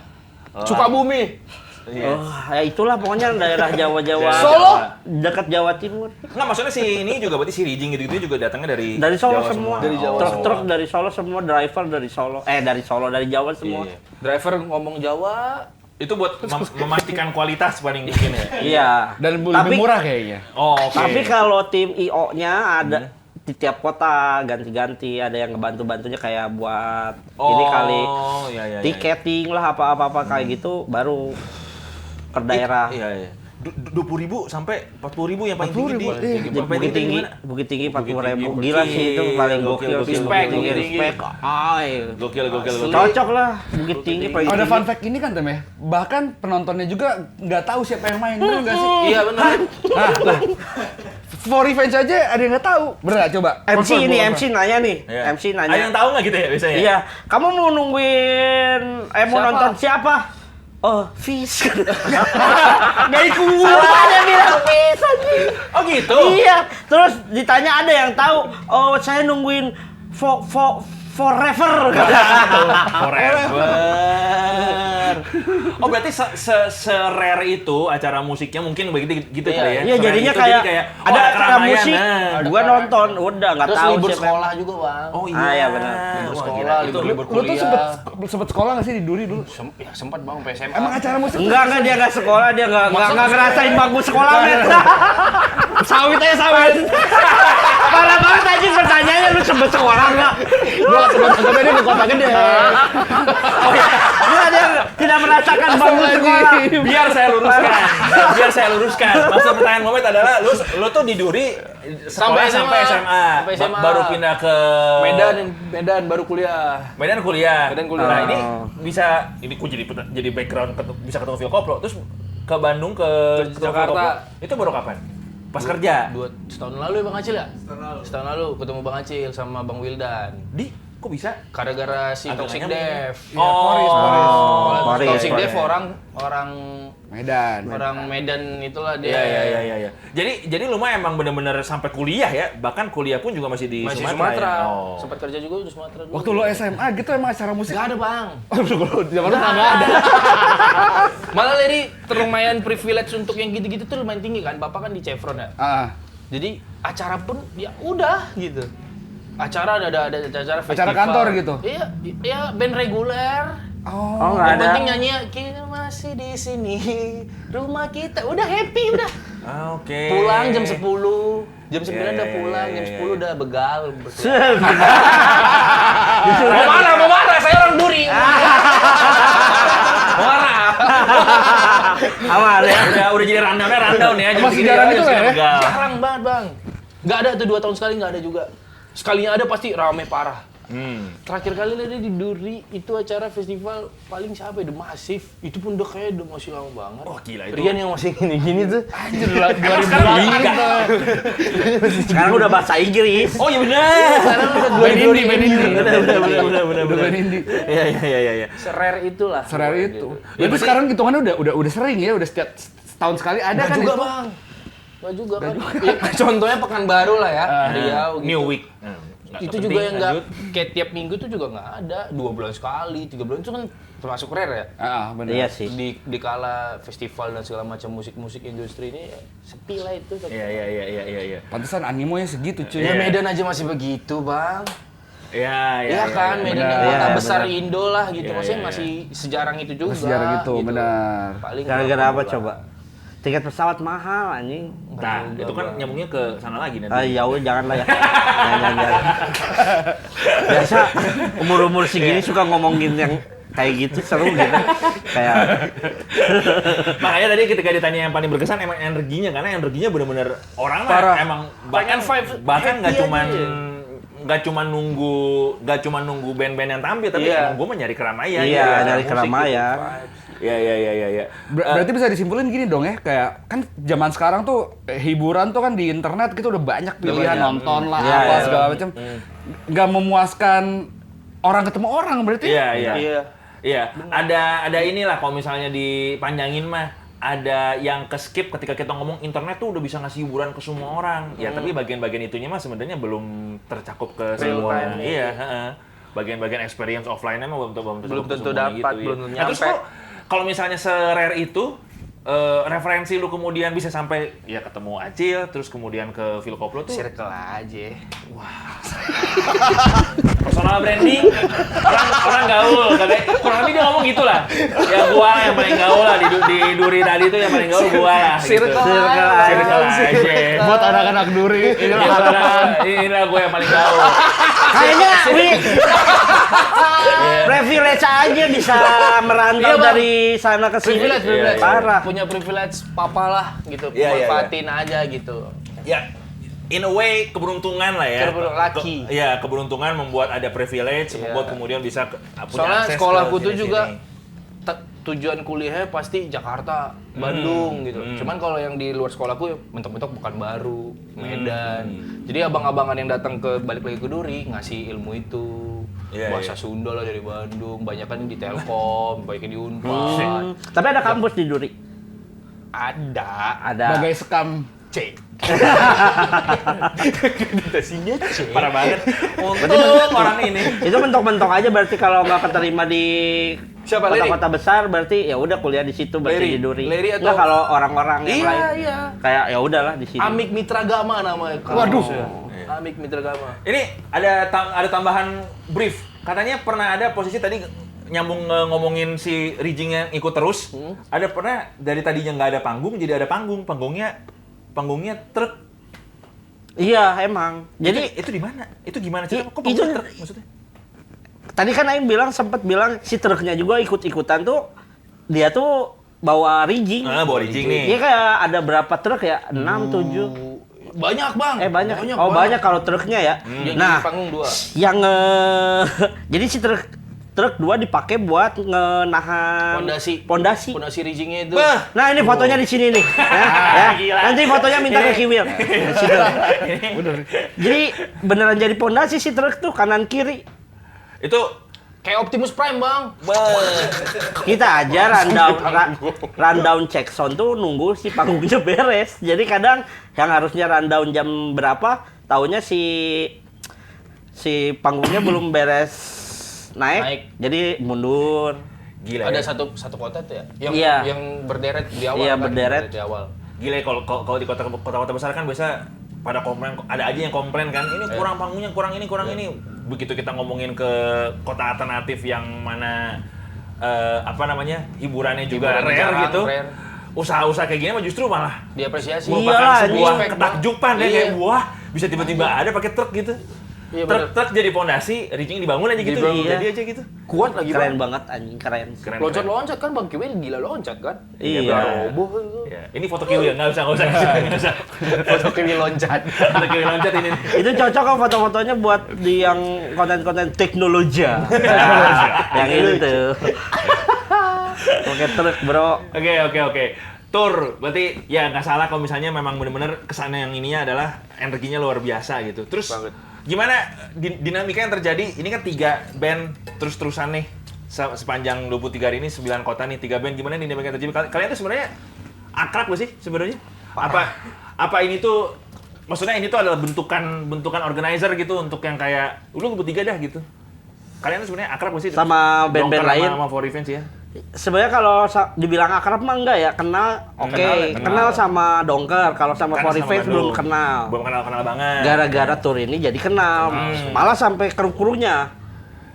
Sukabumi. Iya. Oh, ya itulah pokoknya daerah Jawa-Jawa. Solo? Dekat Jawa Timur. Enggak, maksudnya si ini juga berarti si Rijing gitu-gitu juga datangnya dari Dari Solo Jawa semua. Dari Jawa Truk-truk dari Solo semua, driver dari Solo. Dari Jawa semua. Iya. Driver ngomong Jawa. Itu buat memastikan kualitas paling mungkin ya. Iya. Dan Tapi- lebih murah kayaknya. Oh, oke. Tapi kalau tim IO-nya ada di tiap kota ganti-ganti, ada yang ngebantu-bantunya kayak buat ini kali iya, iya, iya. tiketing lah apa-apa kayak gitu baru ke daerah. Iya, iya. 20.000 sampai 40.000 yang paling 40.000, tinggi. iya. Di Bukit Tinggi, Bukit Tinggi 40.000. Gila sih itu paling gokil. Gokil, Bukit Tinggi, Bukit Tinggi. respect. Gokil, gokil, gokil. Cocok lah Bukit Tinggi paling Ada tinggi. fun fact ini kan, Tem ya? Bahkan penontonnya juga nggak tahu siapa yang main, bener nggak sih? Iya benar. Nah, lah. For Revenge aja ada yang nggak tahu. Bener nggak coba? MC ini, MC nanya nih. Iya. MC Ada yang nanya. tahu nggak gitu ya biasanya? Iya, kamu mau nungguin mau Siapa? nonton siapa? Oh, Fish. Nggak ikut. Dia bilang Fish anjing. Oh gitu. Iya, terus ditanya ada yang tahu. Oh, saya nungguin forever. Forever. Oh berarti se-rare itu acara musiknya mungkin begitu gitu Iya. kali ya? Iya, Se-rare jadinya itu, kayak jadi ada acara keramaian, musik. nah. Gua nonton, udah nggak Terus tahu libur siapa. sekolah juga, Bang. Oh iya. Ah, iya, benar. Libur Wah, sekolah, gila. Itu libur Lu tuh kuliah. sempet sekolah nggak sih di Duri dulu? Ya sempat Bang, sampai SMA. Emang acara musik? Enggak, dia nggak sekolah, dia nggak ngerasain bangku sekolah, Met. Sawit aja sawit. Parah banget anjing pertanyaannya, lu sempet sekolah nggak? Gua sempet dia di kota gede. Enggak, dia tidak merasakan bangku sekolah. Biar saya luruskan. Biar saya luruskan. Maksud pertanyaan Momet adalah lu tuh di Duri sekolah sampai SMA. Sampai SMA. Baru pindah ke Medan baru kuliah. Medan kuliah. Medan kuliah. Nah, ini bisa ku jadi background bisa ketemu Phil Koplo terus ke Bandung ke Ke Jakarta. Itu baru kapan? Pas kerja. 2 tahun lalu ya Bang Acil ya? Setahun lalu ketemu Bang Acil sama Bang Wildan. Kok bisa? Gara-gara si Atau Toxic nggak Dev. Boris. Boris. Toxic Dev orang Medan itulah dia. Iya. Jadi lu mah emang bener-bener sampai kuliah ya, bahkan kuliah pun juga masih di Masih Sumatera. Sumatera. Ya? Oh. Sempat kerja juga di Sumatera dulu. Waktu lo SMA gitu emang acara musik? Gak ada, Bang. Zaman lu nggak ada. Malah dari lumayan privilege untuk yang gitu-gitu tuh lumayan tinggi kan. Bapak kan di Chevron ya. Jadi acara pun ya udah gitu. Acara ada acara festival. Acara kantor gitu? Iya, band reguler. Oh, Yang nggak ada. penting nyanyi kita masih di sini. Rumah kita udah happy udah. Oke. Pulang jam 10. Jam 9 Iya, udah iya, pulang, iya, jam iya. 10 udah begal. Mau Mau marah, saya orang Duri. Marah. Aman ya. Udah jadi rundown ya. Emang Jadi sejarah gini itu aja, ya? begal. Jarang banget, Bang. Nggak ada tuh 2 tahun sekali nggak ada juga. Sekalinya ada pasti rame parah. Terakhir kali ada di Duri itu acara festival paling siapa ya? The Massive. Itu pun udah kayak masih lama banget. Wah, gila itu. Rian yang masih gini-gini tuh. Anjir lah 2000 Sekarang udah bahasa Inggris. Oh iya benar. Sekarang udah band indie, band indie. Benar. Udah band indie. Iya. Serare itulah. Serare itu. Ya, tapi sekarang hitungannya udah sering ya, udah setiap setahun sekali ada Nggak kan juga, itu. Bang. Nggak juga kan. Ya, contohnya Pekanbaru lah ya. Riau gitu. New Week. Itu juga yang nggak kayak tiap minggu tuh juga nggak ada. 2 bulan sekali, 3 bulan itu kan termasuk rare ya. Benar. Iya sih. Di kala festival dan segala macam musik industri ini sepi lah itu. Iya. Pantesan animonya segitu cuy. Ya Medan aja masih begitu, Bang. Iya. Iya kan, Medan yang benar. kota Iya, besar benar. Indo lah gitu. Iya, Maksudnya iya, masih sejarang itu juga. Sejarah gitu, benar. Paling Gara-gara apa 80 coba? Tiket pesawat mahal anjing. Nah, itu kan nyambungnya ke sana lagi nanti. Ah, ya udah jangan lah ya. Jangan. Biasa umur-umur segini suka ngomongin yang kayak gitu seru gitu. Kayak Makanya tadi ketika ditanya yang paling berkesan emang energinya, karena energinya benar-benar orang mah Parah. emang bahkan nggak happy cuman aja. nggak cuman nunggu band-band yang tampil, tapi Iya. emang gue nyari keramaian. Iya, acara nyari musik keramaian. gitu. Iya. Berarti bisa disimpulin gini dong ya, kayak kan zaman sekarang tuh hiburan tuh kan di internet kita udah banyak pilihan, banyak. nonton lah Iya, apa iya. segala macam. Nggak memuaskan orang ketemu orang berarti. Iya. Ada inilah kalau misalnya dipanjangin mah ada yang ke skip ketika kita ngomong internet tuh udah bisa ngasih hiburan ke semua orang. Ya tapi bagian-bagian itunya mah sebenarnya belum tercakup ke Real semua. time. Iya, bagian-bagian experience offline-nya mah belum Belum tentu semuanya dapat, belum iya. tentu Nah, terus nyampe. kalau misalnya se-rare itu referensi lu kemudian bisa sampai ya ketemu Acil, terus kemudian ke Phil Koplo tuh circle aja. personal branding, orang gaul, katanya kurang lebih dia ngomong gitu lah. Ya gua yang paling gaul lah di Duri tadi tuh yang paling gaul gua lah. Circle Circle aja. Buat anak-anak Duri, inilah harapan. Inilah gua yang paling gaul. kayaknya privilege aja bisa merantau Iya, Bang. dari sana ke sini. Privilege. Parah. Punya privilege papa lah gitu. Iya. Manfaatin aja gitu. Ya, in a way keberuntungan lah ya. Lucky. Iya, keberuntungan membuat ada privilege, Iya. membuat kemudian bisa punya Soalnya akses sekolahku ke tuh sini-sini. juga tujuan kuliahnya pasti Jakarta, Bandung gitu. Cuman kalau yang di luar sekolahku ya mentok-mentok Pekanbaru, Medan. Jadi abang-abangan yang datang ke balik lagi ke Duri ngasih ilmu itu. Iya, Bahasa iya. Sunda lah dari Bandung, banyak kan di Telkom, banyak di Unpad. Tapi ada kampus di Duri. Ada. Bagai sekam. C. Dotasinya C. Parah banget. Untung orang ini. Itu mentok-mentok aja berarti kalau nggak keterima di Siapa, Leri? kota-kota besar berarti ya udah kuliah di situ berarti Leri? di Duri. Leri atau- Nggak kalau orang-orang yang Iya, lain iya. kayak ya udahlah di sini. Amik Mitra Gama namanya. Waduh. Amik Mitra Gama. Ini ada tambahan brief. Katanya pernah ada posisi tadi nyambung ngomongin si Rijing yang ikut terus. Ada pernah dari tadinya nggak ada panggung jadi ada panggung. Panggungnya truk. Iya emang. Jadi itu di mana? Itu gimana sih? Kok itu- panggungnya truk maksudnya? tadi kan Aing sempat bilang si truknya juga ikut-ikutan tuh dia tuh bawa rigging. Bawa Rijing nih. Iya kayak ada berapa truk ya? 6, 7. Banyak, Bang. Banyak. Oh banyak kalau truknya ya. Yang Nah di panggung 2. yang jadi si truk 2 dipakai buat ngenahan pondasi. Pondasi riggingnya itu. Bah! Nah ini fotonya di sini nih. Ya. Nanti fotonya minta ke Kiwil. Di situ. Jadi beneran jadi pondasi si truk tuh kanan kiri. Itu Kayak Optimus Prime, Bang. Kita aja rundown check sound tuh nunggu si panggungnya beres. Jadi kadang yang harusnya rundown jam berapa, taunya si panggungnya belum beres naik. Jadi mundur. gila. Ada Ya. satu kota tuh ya? Yang Iya. yang berderet di awal Iya, kan? berderet. Di awal. Gila ya, kalau di kota-kota besar kan biasa pada komplain, ada aja yang komplain kan, ini kurang panggungnya, kurang ini. Begitu kita ngomongin ke kota alternatif yang mana hiburannya juga Hiburannya rare jarang, gitu. rare. Usaha-usaha kayak gini mah justru malah Diapresiasi. Iya, merupakan sebuah respect, Bang. ketakjuban ya, Iya. kayak wah bisa tiba-tiba ada pakai truk gitu. Iya, bener. truk jadi fondasi, Rijing dibangun aja gitu. Dibangun. Jadi aja gitu. Kuat lagi Keren Bang. banget anjing, keren. Keren. Loncat-loncat kan Bang Kiwin gila loncat kan? Iya. Roboh itu. Ya, ini foto Kiwi ya, nggak usah. Nggak usah. Foto Kiwin loncat. Foto Kiwi loncat ini. Itu cocok kan foto-fotonya buat di yang konten-konten teknologi. Yang itu tuh. Pakai truk, Bro. Oke. Tur, berarti ya nggak salah kalau misalnya memang benar-benar kesannya yang ininya adalah energinya luar biasa gitu. Terus Banget. gimana dinamika yang terjadi? Ini kan 3 band terus-terusan nih sepanjang 23 hari ini 9 kota nih 3 band. Gimana dinamika yang terjadi? Kalian tuh sebenarnya akrab gak sih sebenarnya? Apa ini tuh maksudnya ini tuh adalah bentukan organizer gitu untuk yang kayak lu bertiga dah gitu. Kalian tuh sebenarnya akrab gak sih Sama band-band Dongker lain? sama For Revenge ya? Sebenarnya kalau dibilang akrab mah enggak ya, kenal oke. Kenal sama Dongker, kalau sama Kan For sama Revenge Bandung. belum kenal. Belum kenal banget. Gara-gara tur ini jadi kenal. Malah sampai kru-krunya.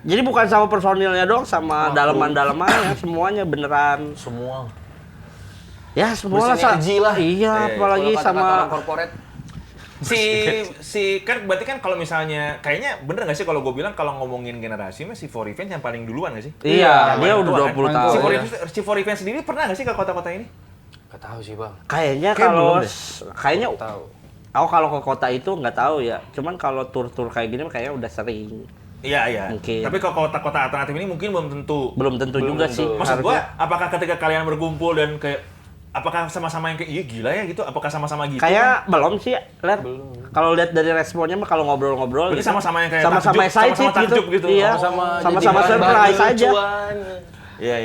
Jadi bukan sama personilnya dong, sama daleman-dalemannya, semuanya beneran. Semua. Ya semua lah. Bersinergi lah. Iya, apalagi Kalau kata-kata sama orang corporate. si kan berarti kan kalau misalnya kayaknya bener nggak sih kalau gue bilang kalau ngomongin generasi mah si For Revenge yang paling duluan nggak sih? Iya, dia Yang udah tua, 20 kan? tahun. Si For Revenge sendiri pernah nggak sih ke kota-kota ini? Gak tahu sih Bang. Kayaknya Kayak kalau belum deh. kayaknya Tahu. aku kalau ke kota itu nggak tahu ya. Cuman kalau tur-tur kayak gini kayaknya udah sering. Iya. Mungkin. Tapi kalau kota-kota alternatif ini mungkin belum tentu. Belum tentu juga tentu. sih. Maksud gua, harusnya. apakah ketika kalian berkumpul dan kayak apakah sama-sama yang kayak iya gila ya gitu? Apakah sama-sama gitu? Kayak belum sih, Ler. Kalau lihat dari responnya mah kalau ngobrol-ngobrol Berarti gitu. sama-sama yang kayak sama-sama takjub, excited sama-sama takjub gitu. Iya. Sama-sama Sama-sama jadi bahan surprise bahan aja. lucuan. Iya.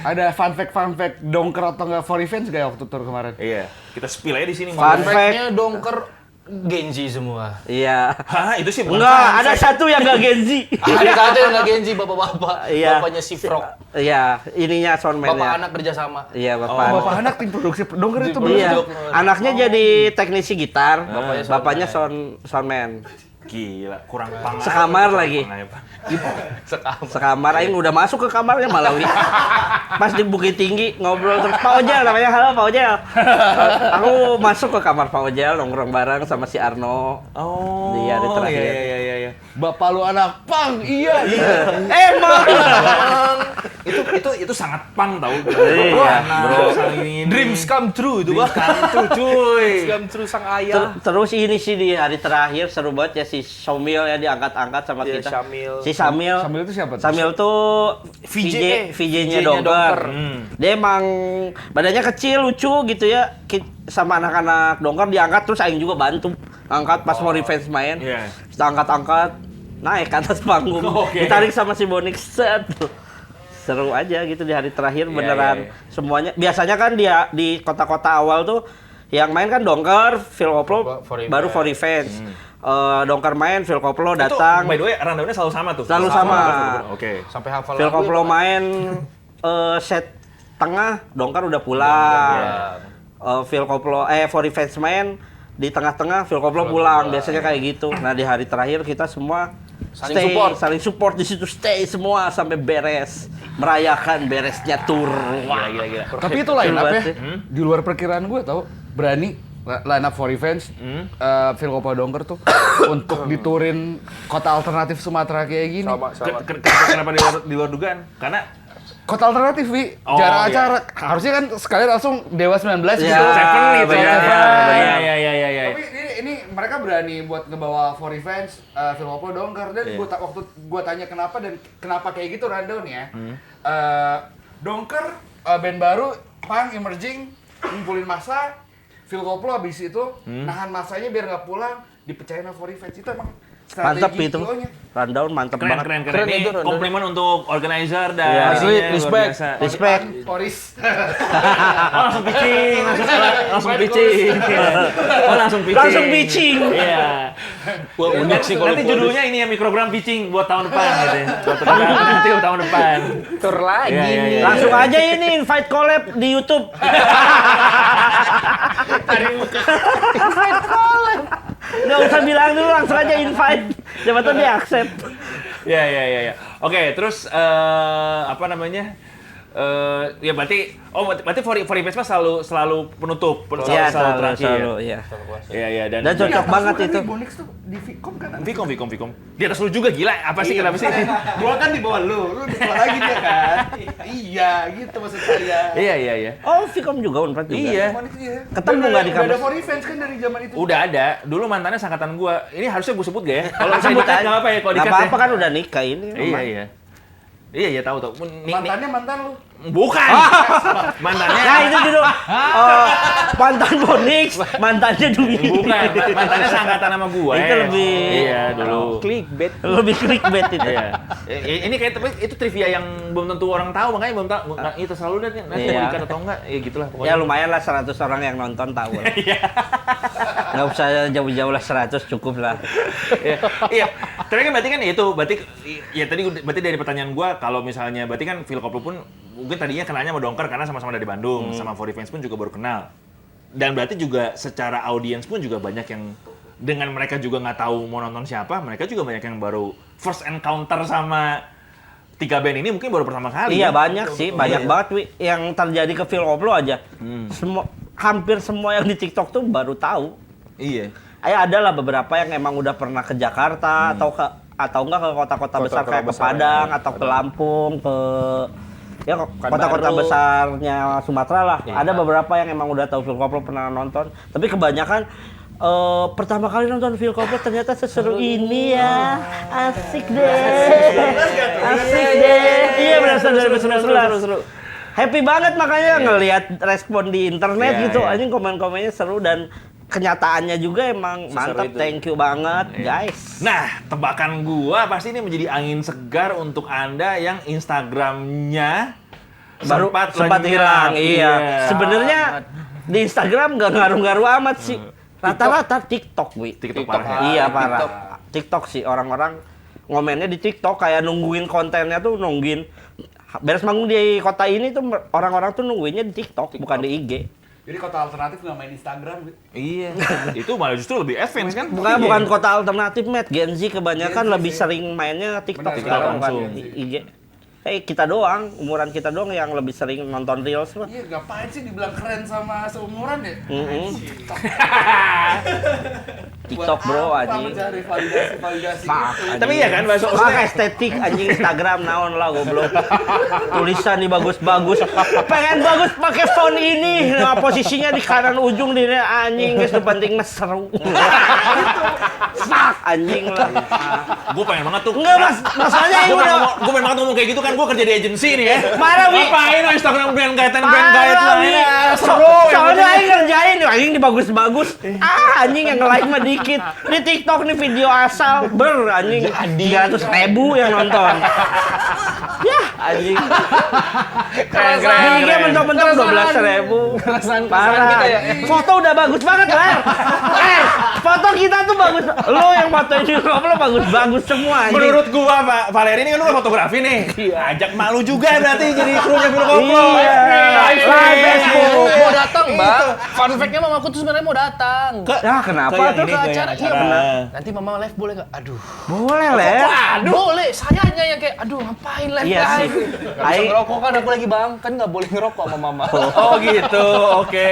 Ada fun fact Dongker atau nggak For Revenge gak waktu tur kemarin? Iya. Kita spill aja di sini. Fun ngomong. fact. Fact-nya Dongker Genji semua. Iya. Hah, itu sih bukan Enggak, fun ada fact. satu yang gak Genji. Ada satu yang nggak Genji, bapak-bapak. Iya. Bapaknya si Frog. Iya, ininya Bapak soundman-nya. anak kerjasama. Iya, Oh, bapak. bapak anak tim produksi Dongker itu Iya. belum. Anaknya jadi teknisi gitar, Bapaknya bapaknya soundman. Gila, kurang pang. Sekamar lagi. Sekamar aing udah masuk ke kamarnya malah Wi. Pas di Bukit Tinggi ngobrol terus Pak Ojel namanya, halo Pak Ojel. Aku masuk ke kamar Pak Ojel nongkrong bareng sama si Arno. Oh, Di hari terakhir. Iya. Bapak lu anak pang, iya. Emang Itu sangat pang tau. Iya, bro. Dreams come true itu Dreams Bang. come true, cuy. Dreams come true sang ayah. Terus ini sih di hari terakhir seru banget ya si Syamil ya diangkat-angkat sama Iya, kita. Syamil. Si Syamil. Sambil itu siapa? tuh? Samil tuh VJ-nya VJ-nya Dongker. Dongker. Dia emang badannya kecil, lucu gitu ya. Sama anak-anak Dongker diangkat terus aing juga bantu angkat pas mau revenge main. Iya. Kita angkat-angkat naik ke atas panggung. Oke. Ditarik sama si Bonik set. Seru aja gitu di hari terakhir Iya, beneran iya. semuanya. Biasanya kan dia di kota-kota awal tuh yang main kan Dongker, Phil Koplo, For Revenge. baru For Revenge. Dongker main, Phil Koplo Itu, datang. by the way, rundown-nya selalu sama tuh. Selalu sama. Oke. Sampai hafal Phil lagu ya, Koplo Pak. main set tengah, Dongker udah pulang. Iya. Phil Koplo For Revenge main di tengah-tengah, Phil Koplo pulang. Biasanya kayak gitu. Nah di hari terakhir kita semua saling support di situ, stay semua sampai beres, merayakan beresnya tur. Wah, Gila. Tapi itu line up ya. Sih. Di luar perkiraan gue tau. Berani line up For Revenge, Phil Koplo Dongker tuh untuk diturin kota alternatif Sumatera kayak gini. Sama. Kenapa di luar dugaan? Karena Kota alternatif, Wi. Oh, Jarak iya. acara. Harusnya kan sekalian langsung Dewa 19 gitu. Ya, Seven gitu ya. benar. Iya. Tapi ini mereka berani buat ngebawa For Revenge, Phil Koplo Dongker. Dan waktu gua tanya kenapa dan kenapa kayak gitu rundown ya. Dongker, band baru, punk, emerging, ngumpulin masa. Phil Koplo abis itu nahan masanya biar nggak pulang, dipecahin sama For Revenge. Itu emang Mantap strategi itu. IO-nya. Rundown mantep banget. Keren. Keren Ini itu, rundown. komplimen untuk organizer dan Iya. ininya, Asli, luar respect. biasa. Respect. Poris. Oh, langsung pitching. Langsung pitching. Oh, langsung pitching. Langsung pitching. Iya. Wah, unik sih kalau Nanti Poris. judulnya ini ya mikrogram pitching buat tahun depan gitu ya. Nanti tahun depan. Tur lagi. Iya. Langsung aja ini invite collab di YouTube. Nggak usah bilang dulu, langsung aja invite. Siapa tahu dia accept. Ya. Oke, terus apa namanya? Ya berarti for events mah selalu penutup, Iya, selalu terakhir. selalu, iya. Iya dan Dan cocok banget itu. Bonix tuh di Vicom kan? Vicom. Di atas lu juga gila. Apa sih kenapa sih? Gua kan di bawah lu di bawah lagi dia kan. Iya, gitu maksud saya. Iya. Oh, Vicom juga Unpad juga. Iya. Bonix iya. Ketemu nggak di Udah ada kampus? for events kan dari zaman itu. Udah ada. Dulu mantannya sangkatan gua. Ini harusnya gua sebut gak ya? Kalau saya Sebut dikat aja. enggak apa ya kalau Nggak dikat. apa-apa kan udah nikah ini. Iya, tahu. Mantannya mantan lu. Bukan. Mantannya. Nah itu judul mantan Bonix, mantannya Dwi. Bukan, mantannya seangkatan sama gua. Itu lebih Iya, dulu. clickbait. Lebih clickbait itu. Iya. Ini kayak tapi itu trivia yang belum tentu orang tahu, makanya belum tahu. Nah, itu selalu dan nanti Iya. mau dikat atau enggak, ya gitulah pokoknya. Ya lumayan lah 100 orang yang nonton tahu lah. Nggak usah jauh-jauh lah 100 cukup lah. Iya. Tapi kan berarti kan itu, berarti dari pertanyaan gua kalau misalnya berarti kan Phil Koplo pun mungkin tadinya kenalnya sama Dongker karena sama-sama dari Bandung, sama For Events pun juga baru kenal. Dan berarti juga secara audiens pun juga banyak yang dengan mereka juga nggak tahu mau nonton siapa, mereka juga banyak yang baru first encounter sama 3 band ini mungkin baru pertama kali. Iya kan? banyak sih, banyak banget Wi. Yang terjadi ke Phil Koplo aja. Hampir semua yang di TikTok tuh baru tahu. Iya. Ada lah beberapa yang emang udah pernah ke Jakarta atau enggak ke kota-kota besar kayak ke Padang atau ke Lampung, ke ya kota-kota besarnya Sumatera lah. Ada beberapa yang emang udah tahu Phil Koplo pernah nonton, tapi kebanyakan pertama kali nonton Phil Koplo ternyata seseru ini ya. Asik deh. Iya benar seru. Happy banget makanya ngelihat respon di internet Iya, gitu. iya. Anjing komen-komennya seru dan kenyataannya juga emang mantap. itu. Thank you banget, guys. Nah, tebakan gua pasti ini menjadi angin segar untuk Anda yang Instagramnya sempat hilang. Iya. Sebenarnya di Instagram nggak ngaruh-ngaruh amat sih. Rata-rata TikTok, Wi. TikTok parah. Iya, parah. TikTok sih orang-orang ngomennya di TikTok kayak nungguin kontennya tuh nungguin beres manggung di kota ini tuh orang-orang tuh nungguinnya di TikTok. Bukan di IG. Jadi kota alternatif nggak main Instagram. Iya. Itu malah justru lebih advance kan? Bukan kota alternatif, Matt. Gen Z kebanyakan lebih sering mainnya TikTok Benar, sekarang bukan langsung. IG. Kita doang, umuran kita doang yang lebih sering nonton Reels mah. Iya, ngapain sih dibilang keren sama seumuran ya? TikTok bro anjing. Mencari validasi. Maaf, gitu. Tapi iya kan, bahasa Mak estetik anjing Instagram naon lah goblok. Tulisan di bagus-bagus. Pengen bagus pakai font ini. Nah, posisinya di kanan ujung di anjing geus penting mah seru. Sak anjing lah. Gue pengen banget tuh. Enggak Mas, masalahnya ini udah Gue pengen banget ngomong kayak gitu kan, gue kerja di agensi nih ya. Parah, Wi. Ngapain Instagram brand kaitan Parah, Wi. seru. Soalnya aing ngerjain anjing di bagus-bagus. Anjing yang nge-like mah dikit. Di TikTok nih video asal anjing 300.000 yang nonton. Ya, anjing. Di IG mentok-mentok 12.000. Parah. kita ya. Foto udah bagus banget, Ler. Foto kita tuh bagus. Lo yang foto ini lo bagus-bagus semua anjing. Menurut gua Pak Valeri ini kan lu fotografi nih. Ajak malu juga berarti jadi krunya Phil Koplo. Iya. Live Facebook. Mau datang, Bang. Fun fact-nya mamaku tuh sebenarnya mau datang. Ya kenapa Kayak tuh? ini, Ke kayak acara. Iya, acara. benar. Nanti mama live boleh nggak? Aduh. Boleh, Ler. Boleh. Sayanya yang kayak, aduh ngapain live Iya sih. live? Nggak bisa Aing- ngerokok kan aku lagi, Bang. Kan nggak boleh ngerokok sama mama. Oh gitu, oke.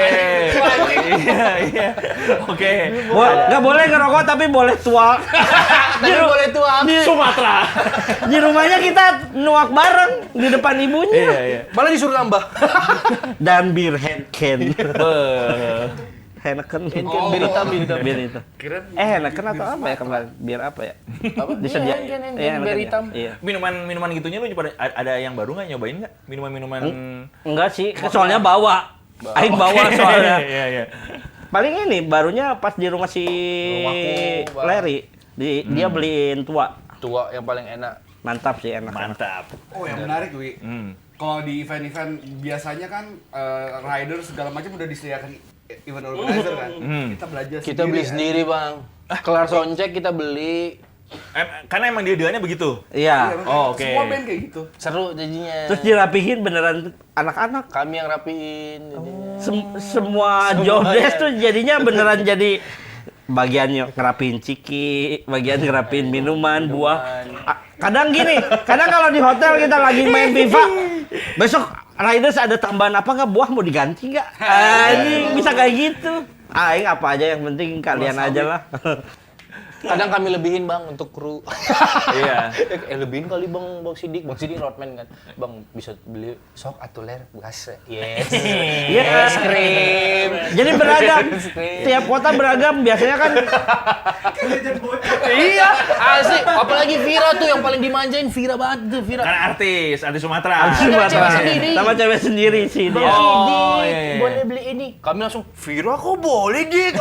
Iya. Oke. Nggak boleh ngerokok tapi boleh tua. Tapi boleh tua. Sumatera. Di rumahnya kita nuak bareng di depan ibunya. Iya. Malah disuruh nambah. Dan bir Heineken. Heineken. Bir hitam. Bir itu. Heineken atau apa ya kemarin? Bir apa ya? Apa? Disediain. Iya, Heineken, Heineken bir ya? hitam. Iya. Minuman gitunya lu ada yang baru nggak, nyobain nggak? Minuman Enggak sih, soalnya bawa. Aing bawa soalnya. Iya. Paling ini barunya pas di rumah si Rumahku, Bang. Larry. Dia beliin tua. Tua yang paling enak. Mantap sih, enak. Mantap. Oh, yang menarik, Wi. Hmm. Kalau di event-event biasanya kan rider segala macam udah disediakan event organizer kan. Kita belajar Kita beli kan. sendiri, Bang. Kelar soundcheck kita beli. Karena emang dia-dianya begitu. Iya. Iya, Oh, oke. Semua band kayak gitu. Seru jadinya. Terus dirapihin beneran anak-anak. Kami yang rapiin. jadinya. Semua job desk tuh jadinya beneran jadi bagiannya ngerapiin ciki, bagian ngerapiin minuman, buah. Kadang gini, kadang kalau di hotel kita lagi main FIFA, besok Riders ada tambahan apa nggak? Buah mau diganti nggak? Ini bisa kayak gitu. Aing apa aja yang penting kalian aja lah. Kadang kami lebihin bang untuk kru. Iya. Lebihin kali bang Sidik roadman kan. Bang bisa beli sok atuh ler gas. Yes. Yes, krim. Jadi beragam. Tiap kota beragam. Biasanya kan Iya, asli. Apalagi Vira tuh yang paling dimanjain, Vira banget tuh, Vira. Kan artis Sumatera. Sumatera. cewek sendiri. Sama cewek sendiri sih dia. Oh, iya, iya. Boleh beli ini. Kami langsung, Vira kok boleh dik?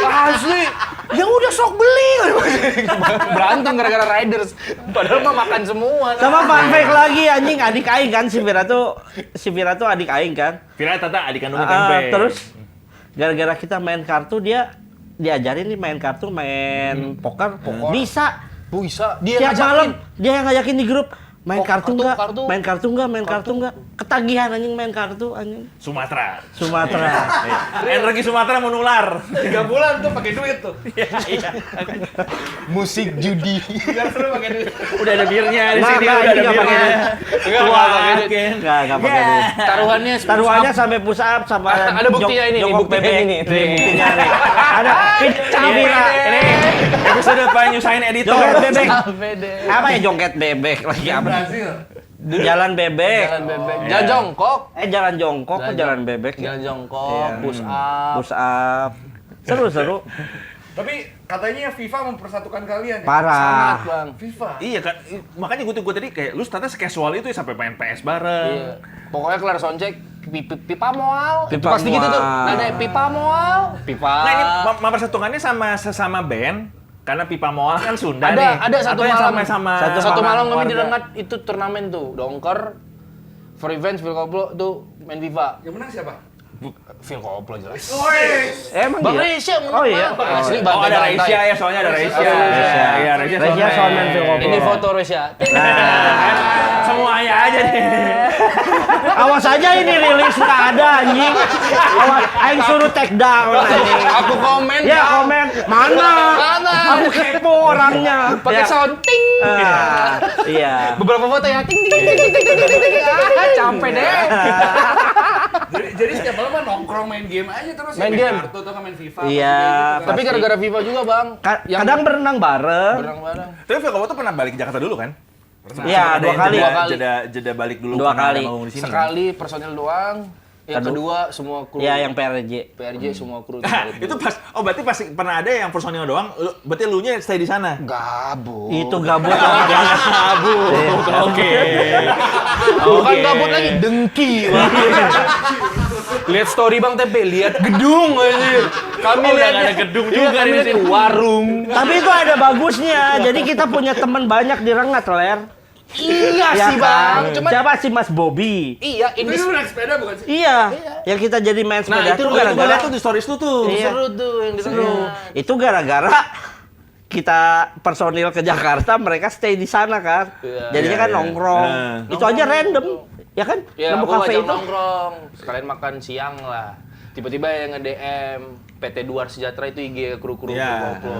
Asli. Ya udah sok beli. Berantem gara-gara Riders. Padahal mah makan semua. Sama fun fact lagi anjing adik aing kan si Vira tuh adik aing kan. Vira tata adik kandungnya tempe. Terus gara-gara kita main kartu dia diajarin nih main kartu, main poker. Bisa. Bisa. Dia Tiap ngajakin. malam dia yang ngajakin di grup main Oh, kartu kartu, nggak? kartu. Main kartu nggak? Main kartu nggak? Ketagihan anjing main kartu anjing. Sumatera. Sumatera. Energi Sumatera menular. 3 bulan tuh pakai duit tuh. Musik judi. Biar seru pakai duit. Udah ada birnya di Nah, sini, nah, udah ini ada nggak pakai birnya. duit. Enggak pakai duit. Nggak pakai duit. Taruhannya Taruhannya sampai push up sama Ada buktinya ini, jongkok buktinya bebek. ini. Nih, buktinya nih. Ada Vira. Ini episode paling nyusahin editor. Jongket bebek. Beda. Apa ya jongket bebek lagi apa? Brazil. Jalan bebek. Jalan bebek. Jalan jongkok. Jalan jongkok kok jalan bebek ya? Jalan jongkok, Iya. push up. Push up. Seru. Tapi katanya FIFA mempersatukan kalian ya? Parah. Sangat, Bang. FIFA. Iya kan, makanya gue tadi kayak lu ternyata casual itu ya sampai main PS bareng. Iya. Pokoknya kelar soundcheck, pipa moal. Itu Pipa pasti gitu tuh. moal. Nada pipa moal. Pipa. Nah ini mempersatukannya sama sesama band karena Pipa Moal kan Sunda ada, nih. ada satu Atau yang malam. sama Satu malam kami warga. di Rengat itu turnamen tuh, Dongker, For Revenge, Phil Koplo tuh main FIFA. Yang menang siapa? Phil Koplo jelas. Emang Bang dia? Resya menang. Oh iya. Bang. Asli Oh bantai-bantai. ada Resya ya, soalnya ada Resya. Resya. Iya, Resya Resya soundman Phil Koplo. Ini foto Resya. Kan semuanya aja nih. Awas aja ini rilis nggak ada anjing. Awas, aing suruh take down anjing. Aku komen. Ya Bang. komen. Mana? Mana? Aku kepo orangnya. Pakai Ya. sound ting. Iya. Beberapa foto ya ting ting ting ting ting ting ting ting. Ah, capek deh. Jadi setiap malam mah nongkrong main game aja terus Main ya, game. kartu atau main FIFA. Iya. gitu. Tapi gara-gara FIFA juga, Bang. Kadang berenang bareng. bareng-bareng. Tapi Phil Koplo tuh pernah balik ke Jakarta dulu kan? Iya, Ada 2 yang kali. Jeda balik dulu Dua karena ada kali. manggung di sini. kan? Sekali personil doang. Yang kedua semua kru. Iya, yang PRJ. PRJ semua kru. Nah, itu pas, berarti pas pernah ada yang personil doang, berarti lu nya stay di sana? gabut. Itu gabut lah. Gabut. Oke. Bukan gabut lagi, dengki. Bang. Lihat story Bang TP, lihat gedung aja. Kami Oh, udah lihat nggak ada gedung iya, juga kami di lihat sini. warung. Tapi itu ada bagusnya. Jadi kita punya teman banyak di Rengat, Ler. Iya Ya sih Bang. kan? Cuma Siapa sih Mas Bobby? iya Itu ini lu naik sepeda bukan sih? Iya, yang kita jadi main Nah, sepeda itu tuh gue gara-gara lihat tuh di stories lu tuh. Iya. seru tuh yang di Seru. sana. Itu gara-gara kita personil ke Jakarta, mereka stay di sana kan. Iya. Jadinya Iya, kan iya. nongkrong. Itu aja random. Ya kan? Ya, Nemu aku kafe ngajak itu. nongkrong. Sekalian makan siang lah. Tiba-tiba yang nge-DM PT Duar Sejahtera itu IG kru-kru Iya. Phil Koplo.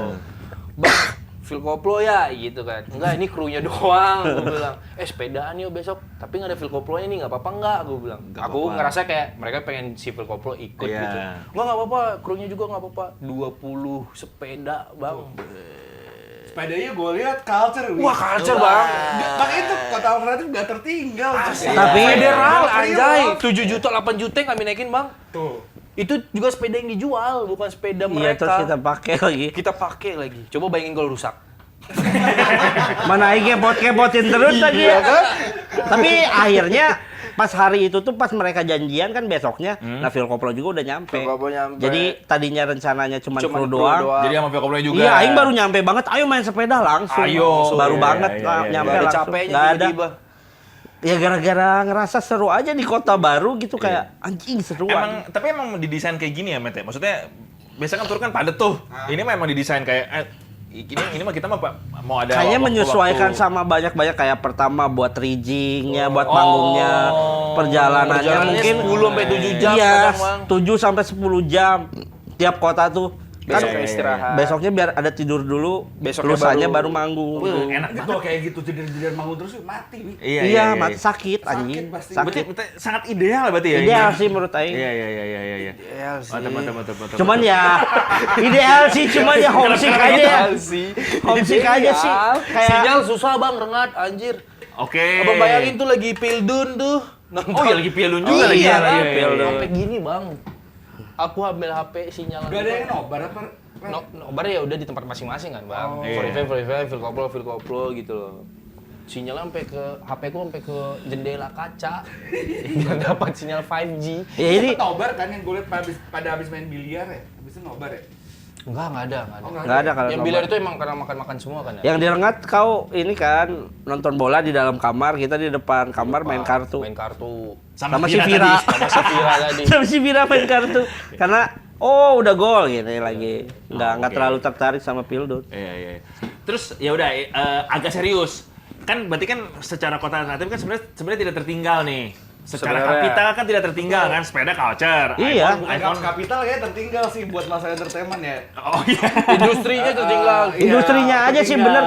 Bang, Phil Koplo ya gitu kan. Enggak, ini krunya doang. Gue bilang, sepedaan yuk besok. Tapi nggak ada Phil Koplo-nya nih, nggak apa-apa nggak? Gue bilang. Aku apa-apa. ngerasa kayak mereka pengen si Phil Koplo ikut Iya. gitu. Nggak apa-apa, krunya juga nggak apa-apa. 20 sepeda, Bang. Sepedanya gue lihat culture. Wah, culture, Bang. Bang itu kota alternatif gak tertinggal. Tapi Federal, Iya. anjay. 7 juta, 8 juta yang kami naikin, Bang. Tuh. Itu juga sepeda yang dijual, bukan sepeda iya, terus mereka. kita pakai lagi. Kita pakai lagi. Coba bayangin kalau rusak. Mana aing kepot-kepotin terus lagi ya kan? Tapi akhirnya pas hari itu tuh pas mereka janjian kan besoknya, nah Phil Koplo juga udah nyampe. Phil Koplo nyampe. Jadi tadinya rencananya cuma Cuman kru kru doang. doang. Jadi sama Phil Koplo juga. Iya, aing baru nyampe banget. Ayo main sepeda langsung. Ayo. Baru Iya, banget iya, Pak, iya, nyampe Gak ada langsung. capeknya Nggak ada. tiba-tiba. Ya gara-gara ngerasa seru aja di kota baru gitu kayak anjing seruan. Tapi emang didesain kayak gini ya, Met ya? Maksudnya biasanya kan tur kan padet tuh. Ini memang didesain kayak ini mah kita mah mau ada Kayaknya waktu- menyesuaikan waktu- sama banyak-banyak kayak pertama buat riggingnya, buat panggungnya, perjalanannya Perjalanannya mungkin 10 sampai 7 jam Iya, kadang, Bang. 7 sampai 10 jam tiap kota tuh. Besoknya istirahat. Besoknya biar ada tidur dulu, Besoknya lusanya baru baru- manggung. Enak Nanti kalau kayak gitu jeder-jeder bangun terus mati, Wi. Iya, mati sakit anjing. pasti. Berarti sangat ideal berarti ya. Ideal ini? sih menurut aing. Iya. Ideal sih. Mantap. Cuman ya ideal sih, cuman ya homesick aja ya. Ideal sih. Homesick aja sih. Kayak Sinyal susah bang, rengat anjir. Oke. Abang bayangin tuh lagi pildun tuh. Oh iya lagi pialun juga lagi. Iya, ya. pialun. Sampai gini bang. Aku ambil HP sinyal. Gak ada yang nobar apa? Nobar ya udah di tempat masing-masing kan bang. Oh. For event, feel koplo gitu loh. Sinyal sampai ke HP ku sampai ke jendela kaca. Biar dapat sinyal 5G. ya ini Nobar kan yang gue liat pada habis main biliar ya? Habis itu nobar ya? Enggak ada. nggak ada kalau Yang nobar. biliar itu emang karena makan-makan semua kan ya. Yang direngat kau ini kan nonton bola di dalam kamar, kita di depan kamar main kartu. Main kartu. Sama si Vira. Sama si Vira tadi. Sama si Vira main kartu. Karena udah gol gitu lagi. Nggak oke. terlalu tertarik sama Pildun. Iya. Terus ya udah agak serius. Kan berarti kan secara kota alternatif kan sebenarnya tidak tertinggal nih. Secara Sebenarnya. kapital kan tidak tertinggal kan, sepeda culture. Iya. Bukan kapital ya tertinggal sih buat masalah entertainment ya. Oh iya. Industrinya tertinggal. Industrinya aja sih bener.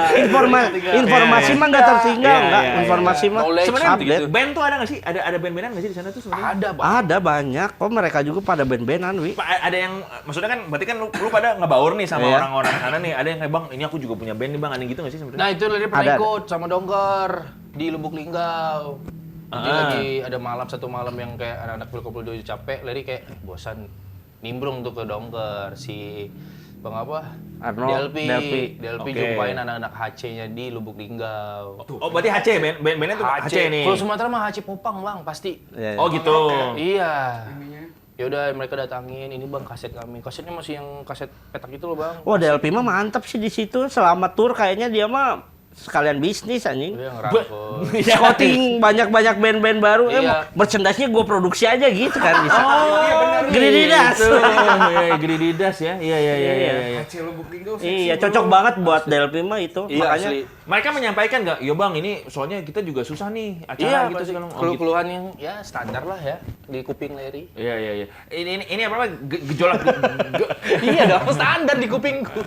Informasi mah nggak tertinggal, Iya, nggak. iya, iya. Informasi mah Knowledge Sebenarnya update. band tuh ada nggak sih? Ada band-bandan nggak sih di sana tuh sebenarnya? Ada bang. Ada banyak kok, mereka juga pada band-bandan, Wi. Pak, ada yang maksudnya kan berarti kan lu pada ngebaur nih sama Iya. orang-orang sana nih. Ada yang kayak bang, ini aku juga punya band nih bang, ada yang gitu nggak sih sebenarnya? Nah itu Leri pernah Ada. ikut sama Dongker di Lubuk Linggau. Jadi lagi ada satu malam yang kayak anak-anak Pilkoplo udah capek, Leri kayak bosan nimbrung tuh ke Dongker si Bang apa? Arno, Delpi Oke. jumpain anak-anak HC-nya di Lubuk Linggau. Oh berarti HC, bandnya tuh HC nih. Kalau Sumatera mah HC Popang bang pasti. Iya, iya. Oh gitu. Iya. Ya udah mereka datangin, ini bang kaset kami. Kasetnya masih yang kaset petak itu loh bang. Wah, DLP mah mantap sih di situ. Selama tur kayaknya dia mah sekalian bisnis anjing. Dia ngerangkul. Scouting banyak-banyak band-band baru. Iya. Merchandise-nya gue produksi aja gitu kan bisa. Oh, Grididas. Grididas ya. Iya. Aceh Lubuk Linggau. Iya, cocok banget buat DLP mah itu. Iya Makanya asli. Mereka menyampaikan nggak, yo bang ini soalnya kita juga susah nih acara Iya, gitu pasti segala macam. keluhan yang ya standar lah ya di kuping Leri. Iya. Ini apa gejolak Iya dong, standar di kupingku.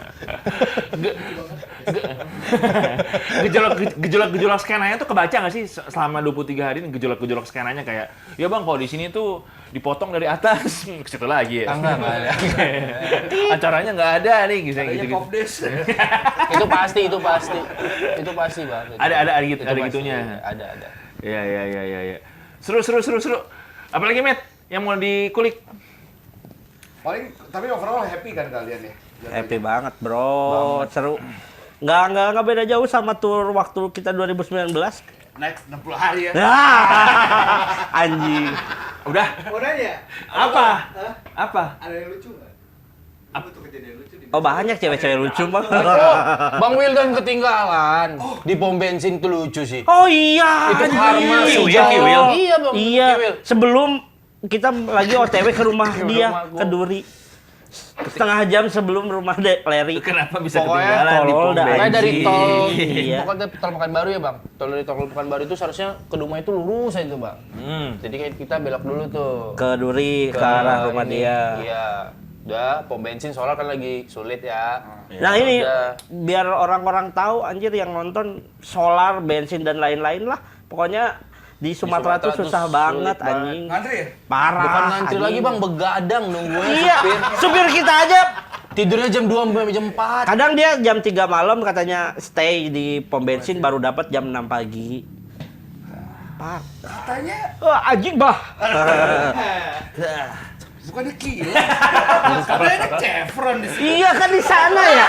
gejolak skenanya tuh kebaca nggak sih selama 23 hari ini gejolak skenanya kayak ya bang kalau di sini tuh dipotong dari atas ke situ lagi ya. Enggak ada. Acaranya nggak ada nih gitu. Adanya Kopdes. Itu pasti banget. Ada gitu, Itu ada pasti. gitunya. Ada. Iya. Seru. Apalagi Matt yang mau dikulik. Paling tapi overall happy kan kalian ya? happy banget, bro. Seru. Nggak beda jauh sama tur waktu kita 2019. Next 60 hari ya. Anjing. Udah. Mau nanya? Apa? Ada yang lucu nggak? Apa tuh kejadian lucu di Oh, banyak cewek-cewek lucu, Bang. Bang Wildan ketinggalan. Di pom bensin tuh lucu sih. Oh iya, Itu anjing. karma sih, Kiwil, Kiwil. Iya, Bang. Iya, Kiwil. sebelum kita lagi OTW ke rumah Ke dia, rumah gua. ke Duri. Setengah jam sebelum rumah Leri. Kenapa bisa Pokoknya ketinggalan di tolol pom dah. bensin? Pokoknya dari tol, Iya. pokoknya tol Pekanbaru ya bang. Tol dari tol Pekanbaru itu seharusnya ke rumah itu lurus aja tuh bang. Jadi kayak kita belok dulu tuh. Ke Duri, ke arah rumah ini. dia. Iya. Udah, pom bensin soalnya kan lagi sulit ya. Nah ini Udah. biar orang-orang tahu anjir yang nonton solar, bensin dan lain-lain lah. Pokoknya di Sumatera tuh Sumatera tuh susah sulit banget banget. anjing. Ngantri ya? Parah. Bukan ngantri anjing. lagi bang, begadang nungguin Iya, supir. supir kita aja. Tidurnya jam 2 sampai jam 4. Kadang dia jam 3 malam katanya stay di pom bensin baru dapat jam 6 pagi. Katanya Wah, anjing bah. bukannya gila. Katanya Chevron di sini. Iya kan di sana ya.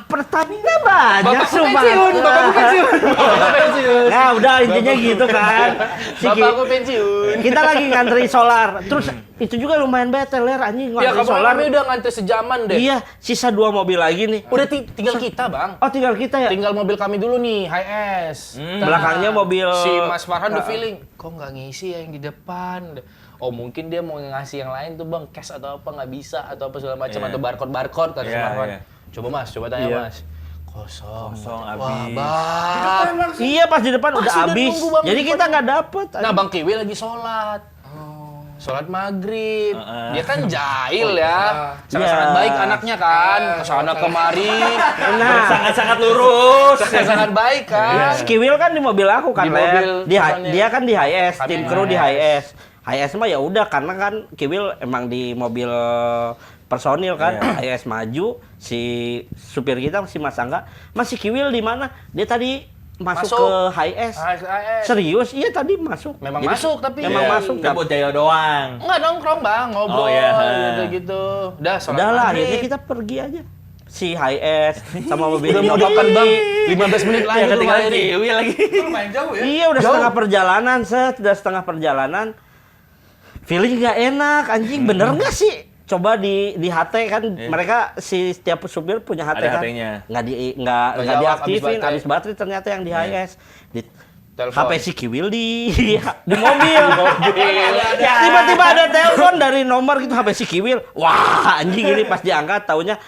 Pertamina banyak Bapakku Sumatera. pensiun, bapakku pensiun. Bapakku pensiun. Nah udah intinya gitu kan. Si Ki- Bapakku pensiun. kita lagi ngantri solar. Terus itu juga lumayan bete ler anjing Ya ngantri kamu solar. kami udah ngantri sejaman deh. Iya, sisa 2 mobil lagi nih. Udah tinggal kita bang. Oh tinggal kita ya. Tinggal mobil kami dulu nih, HS. Belakangnya mobil Si Mas Farhan udah feeling, kok nggak ngisi ya yang di depan? Oh mungkin dia mau ngasih yang lain tuh bang, cash atau apa nggak bisa atau apa segala macam Iya. atau barcode kata si Iya, Farhan. iya. Coba mas, coba tanya Iya. mas. Kosong. Kosong, Wah habis. bang. Iya pas di depan Pas udah udah habis. nunggu, Bang, Jadi di kita depan. nggak dapet. Nah bang Kiwi lagi sholat. sholat maghrib. Dia kan jahil Oh, ya. Sangat-sangat Iya. baik anaknya kan. Kesana kemari. Nah, Sangat-sangat lurus. Sangat baik kan. Skiwil kan di mobil aku kan, Di mobil personil. dia kan di HS, Kami tim di kru di HS. HS mah ya udah karena kan Kiwil emang di mobil personil kan, HS maju, si supir kita si Mas Angga, masih Kiwil di mana? Dia tadi masuk Masuk. ke HS. Serius? Iya tadi masuk. Memang Jadi, masuk tapi memang ya, masuk. Dia buat jayo doang. Enggak nongkrong bang, ngobrol Oh, iya. gitu. Udah sholat Udah lah, maghrib. akhirnya kita pergi aja. Si HS sama mobil Udah mau Innova. makan bang, 15 menit lagi Ya tuh ketinggalan Valeri. Kiwi lagi. Itu lumayan jauh ya. Iya udah Jauh. setengah perjalanan, sudah setengah perjalanan. Feeling nggak enak, anjing bener nggak sih? Coba di HT kan mereka si setiap supir punya HT Ada kan. HT-nya. Nggak jawab, diaktifin, habis baterai. habis baterai ternyata yang di HS. Di Telepon. HP si Kiwil di mobil. Tiba-tiba ada telepon dari nomor gitu HP si Kiwil. Wah, anjing ini pas diangkat taunya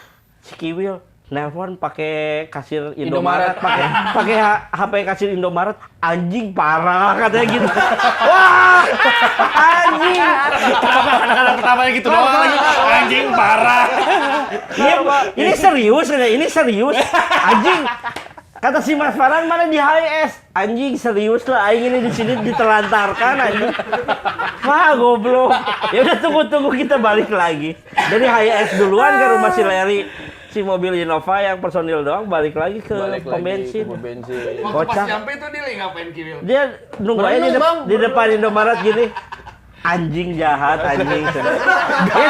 si Kiwil nelpon pakai kasir Indomaret, pakai HP kasir Indomaret, anjing parah katanya gitu. Wah, anjing. Anak-anak pertamanya gitu doang lagi. Anjing parah. Ini serius, ini serius. Anjing. Kata si Mas Farhan mana di HS? Anjing serius lah, aing ini di sini ditelantarkan anjing. Wah, goblok. Ya udah tunggu kita balik lagi. Dari HS duluan ke rumah si Leri. Si mobil Innova yang personil doang balik lagi ke pom bensin. bensin. Waktu Kocak. pas nyampe tuh dia lagi ngapain Kiwil? Dia nunggu aja Berenang, Bang. di depan Indomaret gini. Anjing jahat, anjing. Ya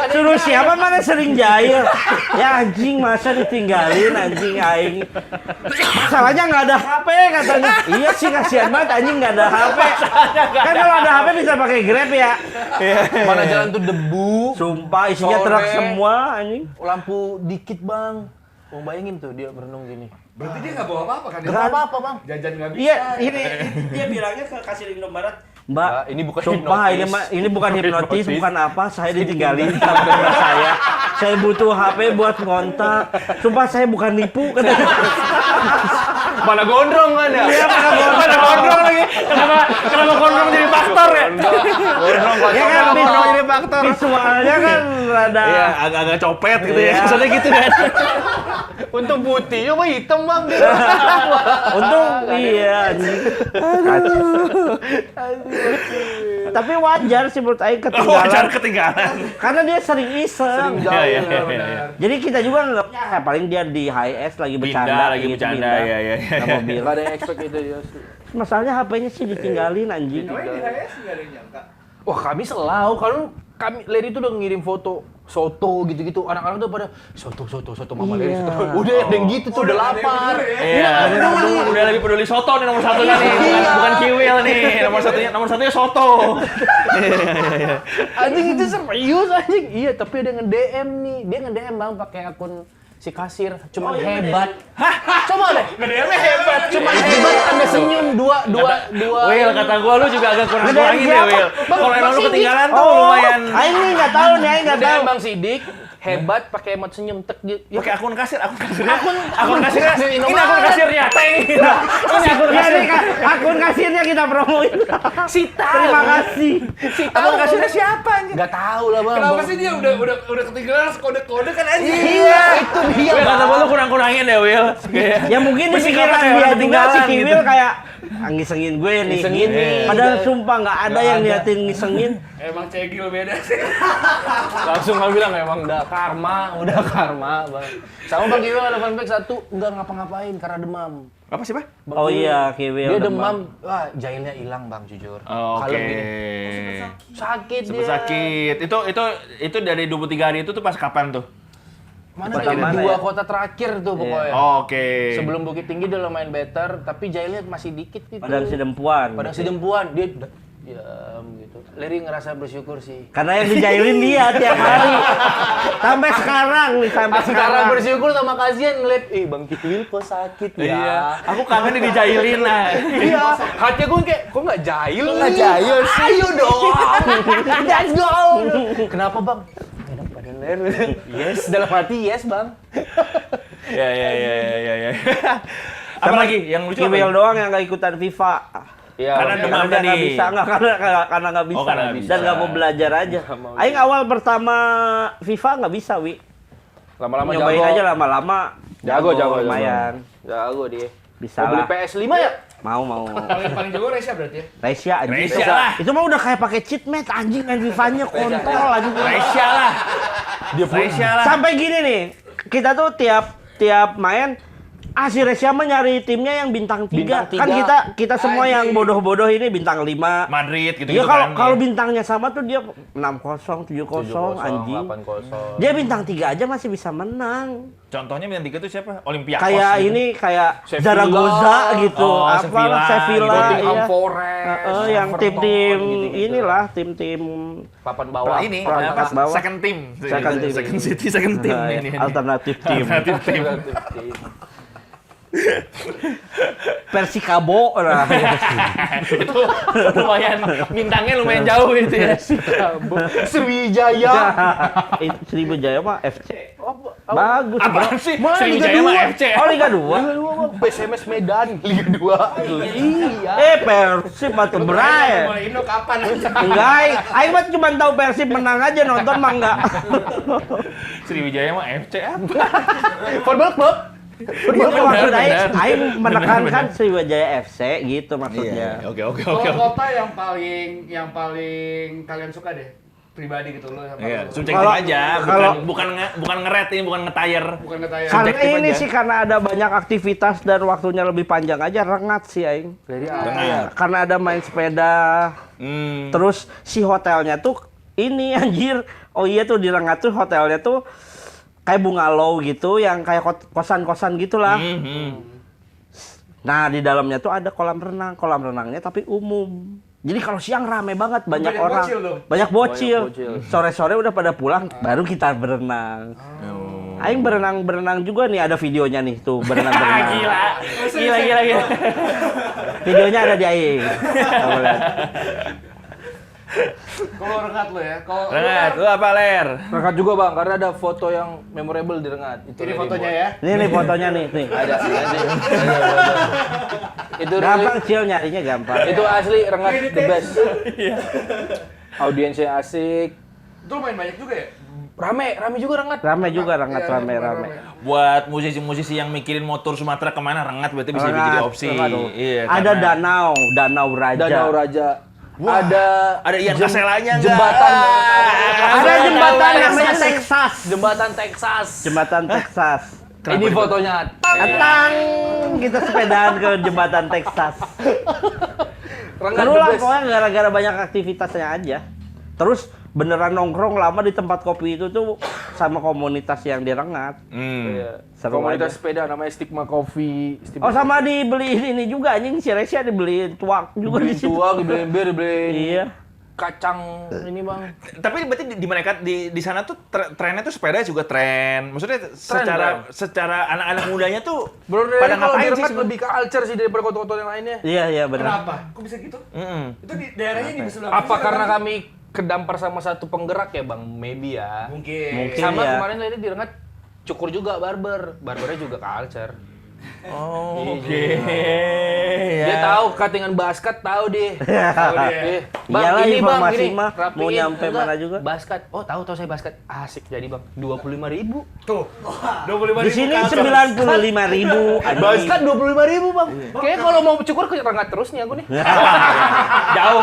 suruh siapa mana sering jahil. Ya anjing masa ditinggalin anjing aing. Masalahnya nggak ada HP katanya. Iya sih kasihan banget anjing nggak ada HP. Kan kalau ada HP bisa pakai Grab ya. Mana jalan tuh debu, Sumpah isinya Sore. truk semua anjing. lampu dikit bang. Mau bayangin tuh dia berenung gini. Berarti dia nggak bawa apa-apa kan? Gak apa-apa bang. Jajan nggak bisa. Iya, ini dia bilangnya ke kasir Indomaret. Mbak, Mbak, ini bukan sumpah hipnotis. ini bukan hipnotis, bukan apa, saya ditinggalin sama teman saya. Saya butuh HP buat ngontak. Sumpah saya bukan nipu katanya. Mana gondrong kan ya? Iya, mana gondrong lagi. Kenapa gondrong jadi faktor ya? Gondrong Ya kan Gondrong jadi faktor. visualnya kan rada. Iya, agak-agak copet gitu ya. Iya. Maksudnya gitu kan. Untung putih, coba hitam bang. Untung iya anjing. Tapi wajar sih menurut Aing Wajar ketinggalan. ketinggalan. Karena dia sering iseng. Iya, iya, iya. Jadi kita juga nganggapnya ya, paling dia di HS lagi bercanda Pindah lagi gitu, bercanda, pindah ya, ya, ya. ke mobil. Gak ada yang expect itu ya. Masalahnya HP-nya sih ditinggalin anjing. Namanya di HS nggak ada yang nyangka. Wah kami selalu, kalau kami Leri itu udah ngirim foto soto gitu-gitu, anak-anak tuh pada soto mama Leri Iya. soto. Udah ada yang gitu tuh, udah lapar. Iya, udah lebih peduli soto nih nomor satunya nih, bukan Kiwil nih, nomor satunya soto. Anjing itu serius anjing. Iya, tapi ada nge-DM nih. Dia nge-DM bang pakai akun si kasir, cuman hebat. Hah? Coba deh. Nge-DM-nya hebat. Cuman hebat tanda senyum dua. Will, kata gua lu juga agak kurang-kurangin ya, siapa? Will. Bang, Kalau emang lu Bang ketinggalan tuh lumayan. Aing nih nggak tahu nih, Aing nggak tahu. Nge-DM bang Sidik, hebat pakai emot senyum tek gitu. Ya, Pakai akun kasirnya. akun Kasirnya. kasir Ini Indomaret. akun kasirnya. Teng. Ini akun kasir, akun kasirnya kita promoin. Sita. Terima kasih. Akun kasirnya siapa anjir? Enggak tahu lah bang. Kenapa sih dia udah ketinggalan kode-kode kan anjing? Iya, itu dia. Will, kata gua lu kurang-kurangin ya, Will. Ya mungkin di Bersikapnya pikiran kayak dia orang juga si ketinggalan Kiwil gitu. kayak ngisengin gue nih. Ngisengin nih. Padahal sumpah nggak ada Nggak yang ada. niatin ngisengin. Emang cegil beda sih. Langsung nggak bilang emang udah karma bang. Sama bang Kiwil ada fun fact satu, nggak ngapa-ngapain karena demam. Apa sih, Pak? Bang Oh Kiwil, iya, Kiwil dia demam, wah jahilnya hilang bang jujur. Oke. Kalem gini. Sakit Sempet dia. sakit. Itu dari 23 hari itu tuh pas kapan tuh? Mana Kota ya? mana Dua ya? kota terakhir tuh pokoknya. Oke. Sebelum Bukit Tinggi dia lumayan better, tapi jahilnya masih dikit gitu. Padahal si dempuan. Padang Sidempuan dia udah diam gitu. Leri ngerasa bersyukur sih. Karena yang dijailin dia tiap hari. Sampai sekarang nih, sampai Sekarang sekarang. bersyukur sama kasihan ngeliat, bang Kiwil kok sakit ya. Iya. Aku kangen nih dijailin lah. Iya, hati gue kayak, kok nggak jahil? Nggak jahil sih. Ayo dong, let's go. Kenapa bang? Enak badan Ler. Yes, dalam hati yes bang. Ya. Apa lagi yang lucu apa? Kiwil doang yang nggak ikutan FIFA. Iya, Karena Bang. demam Karena dia nggak tadi. bisa, karena nggak bisa. Oh, karena nggak bisa. Dan nggak mau belajar aja. Aing awal pertama FIFA nggak bisa, Wi. Lama-lama Nyobain jago. aja lama-lama. Jago. Lumayan. Jago dia. Bisa Mau beli lah. PS5 ya? Mau. Paling jago Resya berarti ya? Resya anjing. Resya lah. Itu mah udah kayak pakai cheat mate anjing main FIFA-nya kontol anjing. Malaysia lah. Malaysia lah. Sampai gini nih, kita tuh tiap main si Resya mah nyari timnya yang bintang 3. Bintang Kan 3. kita semua yang bodoh-bodoh ini bintang 5. Madrid gitu Iya kan. kalau bintangnya sama tuh dia 6-0, 7-0 anjing. 8-0. Dia bintang 3 aja masih bisa menang. Contohnya bintang 3 tuh siapa? Olympiakos. Kayak gitu. ini kayak Sevilla. Zaragoza gitu. Oh, Apa Sevilla, Sevilla Nottingham iya. Forest. Yang Everton, tim-tim gitu-gitu. inilah tim-tim Papan bawah. ini Papan apa? bawah. Second team. Second City, second team Nah, ini. alternatif tim. Alternatif tim. Persikabo nah. Itu lumayan bintangnya lumayan jauh gitu ya. Sriwijaya. Sriwijaya mah FC. Bagus, bro. Apaan sih? Mana Sriwijaya Liga mah 2? FC. Oh, Liga 2. PSMS Medan Liga 2. Iya. Persib atau Bray. Mulai Indo kapan aja? Enggak, aing mah cuma tahu Persib menang aja, nonton mah enggak. Sriwijaya mah FC apa? Football Club. Itu maksud benar. aing menekankan Benar. Sriwijaya FC gitu maksudnya. Oke. Kalau kota yang paling kalian suka deh pribadi gitu loh sama Iya, lu. subjektif Kalau- aja, kalau- bukan ngeret ini, bukan ngetire. Bukan ngetayang. Karena Subjektif ini aja. sih karena ada banyak aktivitas dan waktunya lebih panjang aja rengat sih aing. Dengar. Karena ada main sepeda, terus si hotelnya tuh ini anjir. Oh iya tuh di Rengat tuh hotelnya tuh kayak bungalow gitu yang kayak kosan-kosan gitulah. Nah, di dalamnya tuh ada kolam renang. Kolam renangnya tapi umum. Jadi kalau siang rame banget, banyak Banyak orang. bocil dong? Banyak bocil. Banyak bocil. Sore-sore udah pada pulang, baru kita berenang. Aing berenang juga nih, ada videonya nih tuh berenang-berenang. Gila. Videonya ada di Aing. Kamu lihat. Kalau Rengat lo ya. Kalau Rengat, lu apa Ler? Rengat juga bang, karena ada foto yang memorable di Rengat. ini fotonya ya. Nih fotonya nih. Ada sih, ada. Itu Gampang Cil, nyarinya gampang. itu asli Rengat the best. Audiensnya asik, Itu lumayan banyak juga ya. rame juga Rengat. Rame juga Rengat, Iya, rame. Buat musisi-musisi yang mikirin mau tur Sumatera kemana, Rengat berarti bisa Rengat, jadi opsi. Rengat. Iya, Ada karena- Danau Raja. Danau Raja. Wah, ada ada Ian Kaselanya nggak? jembatan. Ada jembatan Texas. namanya Texas. Jembatan Texas. Jembatan Texas. Ini fotonya. Atang, kita sepedaan ke jembatan Texas. Rengat Seru the lah best. pokoknya gara-gara banyak aktivitasnya aja. Terus beneran nongkrong lama di tempat kopi itu tuh sama komunitas yang di Rengat. Iya. Seru Komunitas aja. sepeda namanya Stigma Coffee. Oh sama dibeliin ini juga anjing si Resya dibeliin tuak juga di Dibeliin situ. tua, dibeliin bir, dibeliin Iya. kacang ini bang. Tapi berarti di mereka di sana tuh trennya tuh sepeda juga tren. Maksudnya secara anak-anak mudanya tuh Bro, pada kalau di ngapain sih Rengat sebenarnya? lebih ke culture sih daripada kota-kota yang lainnya. Iya benar. Kenapa? Kok bisa gitu? Mm-mm. Itu di daerahnya di sebelah. Apa mana? karena kami kedampar sama satu penggerak ya bang? Maybe ya. Mungkin. Sama ya. kemarin tadi di Rengat cukur juga barbernya juga culture. Oh, oke. Dia Ya. tahu cuttingan basket, tahu deh. Tahu dia. Bang, Iyalah, ini bang, informasi gini, mah rapiin. mau nyampe Enggak, mana juga. Basket. Oh, tahu saya basket. Asik jadi bang. 25.000. Tuh. 25.000 Di sini culture. 95.000 Basket 25.000 bang. Kayaknya kalau mau cukur ke Rengat terus nih aku nih. Jauh.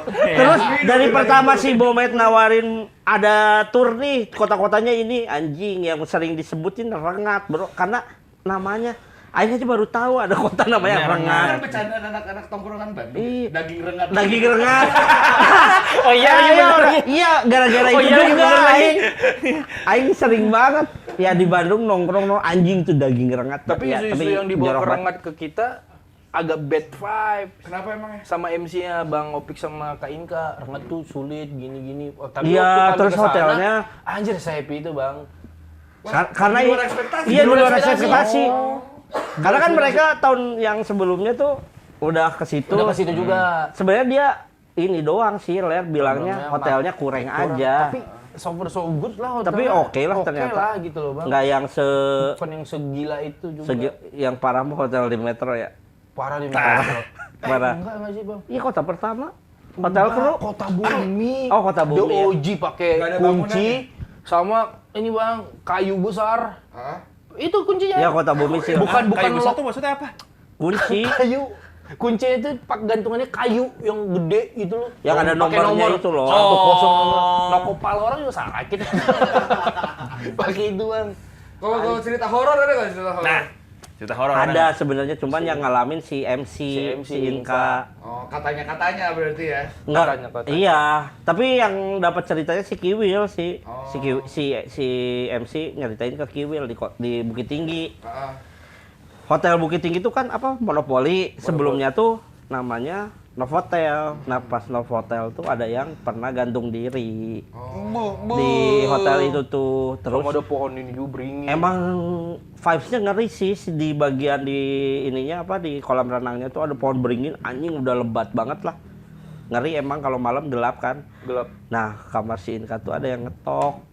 Terus dari pertama si Bomet nawarin ada tur nih kota-kotanya ini anjing yang sering disebutin Rengat bro karena namanya Aing aja baru tahu ada kota namanya Bener, Rengat. Kan bercandaan anak-anak tongkrongan Bandung. Iya. Daging rengat. Daging Rengat. Oh iya, Iya gara-gara Oh itu iya, juga bener lagi. Aing sering banget ya di Bandung nongkrong anjing tuh daging Rengat. Tapi Ya, isu-isu yang dibawa jorok ke banget. Rengat ke kita agak bad vibe. Kenapa emangnya? Sama MC-nya Bang Opik sama Kak Inka, Rengat tuh sulit gini-gini. Oh, tapi Iya, waktu kami terus kesana, hotelnya anjir saya happy itu bang. Karena di luar ekspektasi. Iya, di luar Di luar ekspektasi. ekspektasi. Karena kan mereka tahun yang sebelumnya tuh udah ke situ. Udah ke situ juga. Sebenarnya dia ini doang sih, Ler bilangnya Bilangnya hotelnya kurang aja. Tapi so far so good lah hotelnya. Tapi oke lah Oke ternyata. lah gitu loh bang. Nggak yang Bukan yang segila itu juga. yang parah mah hotel di Metro ya. Parah di Metro. Mana? Enggak sih, Bang. Iya, kota pertama. Hotel Kru. Kota Bumi. Oh, Kota The Bumi, ya. OG pakai Nggak ada kunci sama ini Bang, kayu besar. Hah? Itu kuncinya. Ya, Kota Bumi sih. Bukan Kayu besar lock. tuh maksudnya apa? Kunci. Kayu. Kuncinya itu pak gantungannya kayu yang gede gitu loh. Yang ada Pakai nomornya itu loh. 1 noko pala orang juga sakit. Pakai itu, Bang. Kalau cerita horor ada nggak cerita horor? Nah, cerita horor Ada sebenarnya, cuman yang ngalamin si MC, MC si Inka. Oh, katanya berarti ya. Enggak, Katanya. iya. Tapi yang dapat ceritanya si Kiwil sih. Oh. Si MC nyeritain ke Kiwil di Bukit Tinggi. Heeh. Hotel Bukit Tinggi itu kan apa? Monopoli. Sebelumnya tuh namanya Novotel. Nah, pas Novotel tuh ada yang pernah gantung diri di hotel itu tuh. Terus Sama ada pohon ini juga beringin. emang vibes-nya ngeri sih di bagian di ininya apa di kolam renangnya tuh ada pohon beringin, anjing udah lebat banget lah. Ngeri emang kalau malam gelap kan. Gelap. Nah, kamar si Inka tuh ada yang ngetok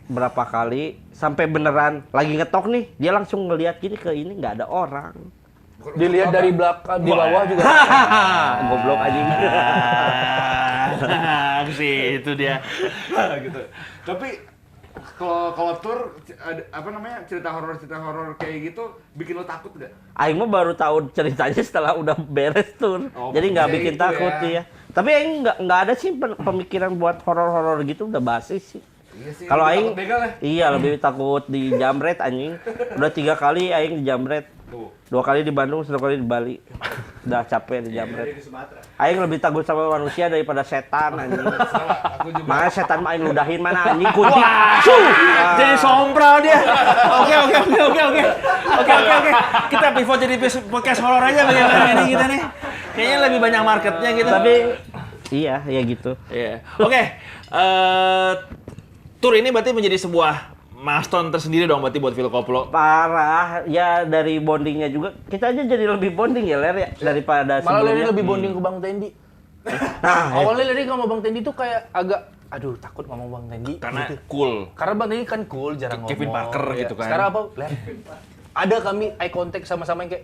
berapa kali sampai beneran lagi ngetok nih, dia langsung ngeliat gini ke ini nggak ada orang. Dilihat dari belakang, di bawah juga. Goblok anjing. sih itu dia. gitu. Tapi kalau tour ada apa namanya cerita horor kayak gitu bikin lo takut nggak? Aing mah baru tahu ceritanya setelah udah beres tur. Oh, Jadi nggak ya bikin itu takut ya. dia. Tapi Aing nggak ada sih pemikiran buat horor-horor gitu, udah basi sih. Iya sih. Kalau lebih Aing, takut begal ya. iya lebih takut di jamret anjing. Udah 3 kali Aing di jamret. 2 kali di Bandung, 1 kali di Bali. Udah capek di jamret. Di Sumatera. Aing lebih takut sama manusia daripada setan anjing. Salah, aku juga. Makanya setan mah Aing ludahin mana anjing kunci. Cuh! Jadi sompral dia. Oke. Kita pivot jadi podcast horor aja bagaimana ini kita nih. Kayaknya lebih banyak marketnya gitu. Tapi iya, ya gitu. Iya. Oke. Tour ini berarti menjadi sebuah milestone tersendiri dong berarti buat Phil Koplo. Parah, ya dari bondingnya juga. Kita aja jadi lebih bonding ya, Ler ya, daripada Malah Leri sebelumnya. lebih bonding ke Bang Tendi. Nah, Awalnya Leri ngomong Bang Tendi tuh kayak agak, aduh takut ngomong Bang Tendi. Karena gitu. cool. Karena Bang Tendi kan cool, jarang ngomong. Kevin Parker Ya. gitu kan. Sekarang apa? Ler, ada kami eye contact sama-sama yang kayak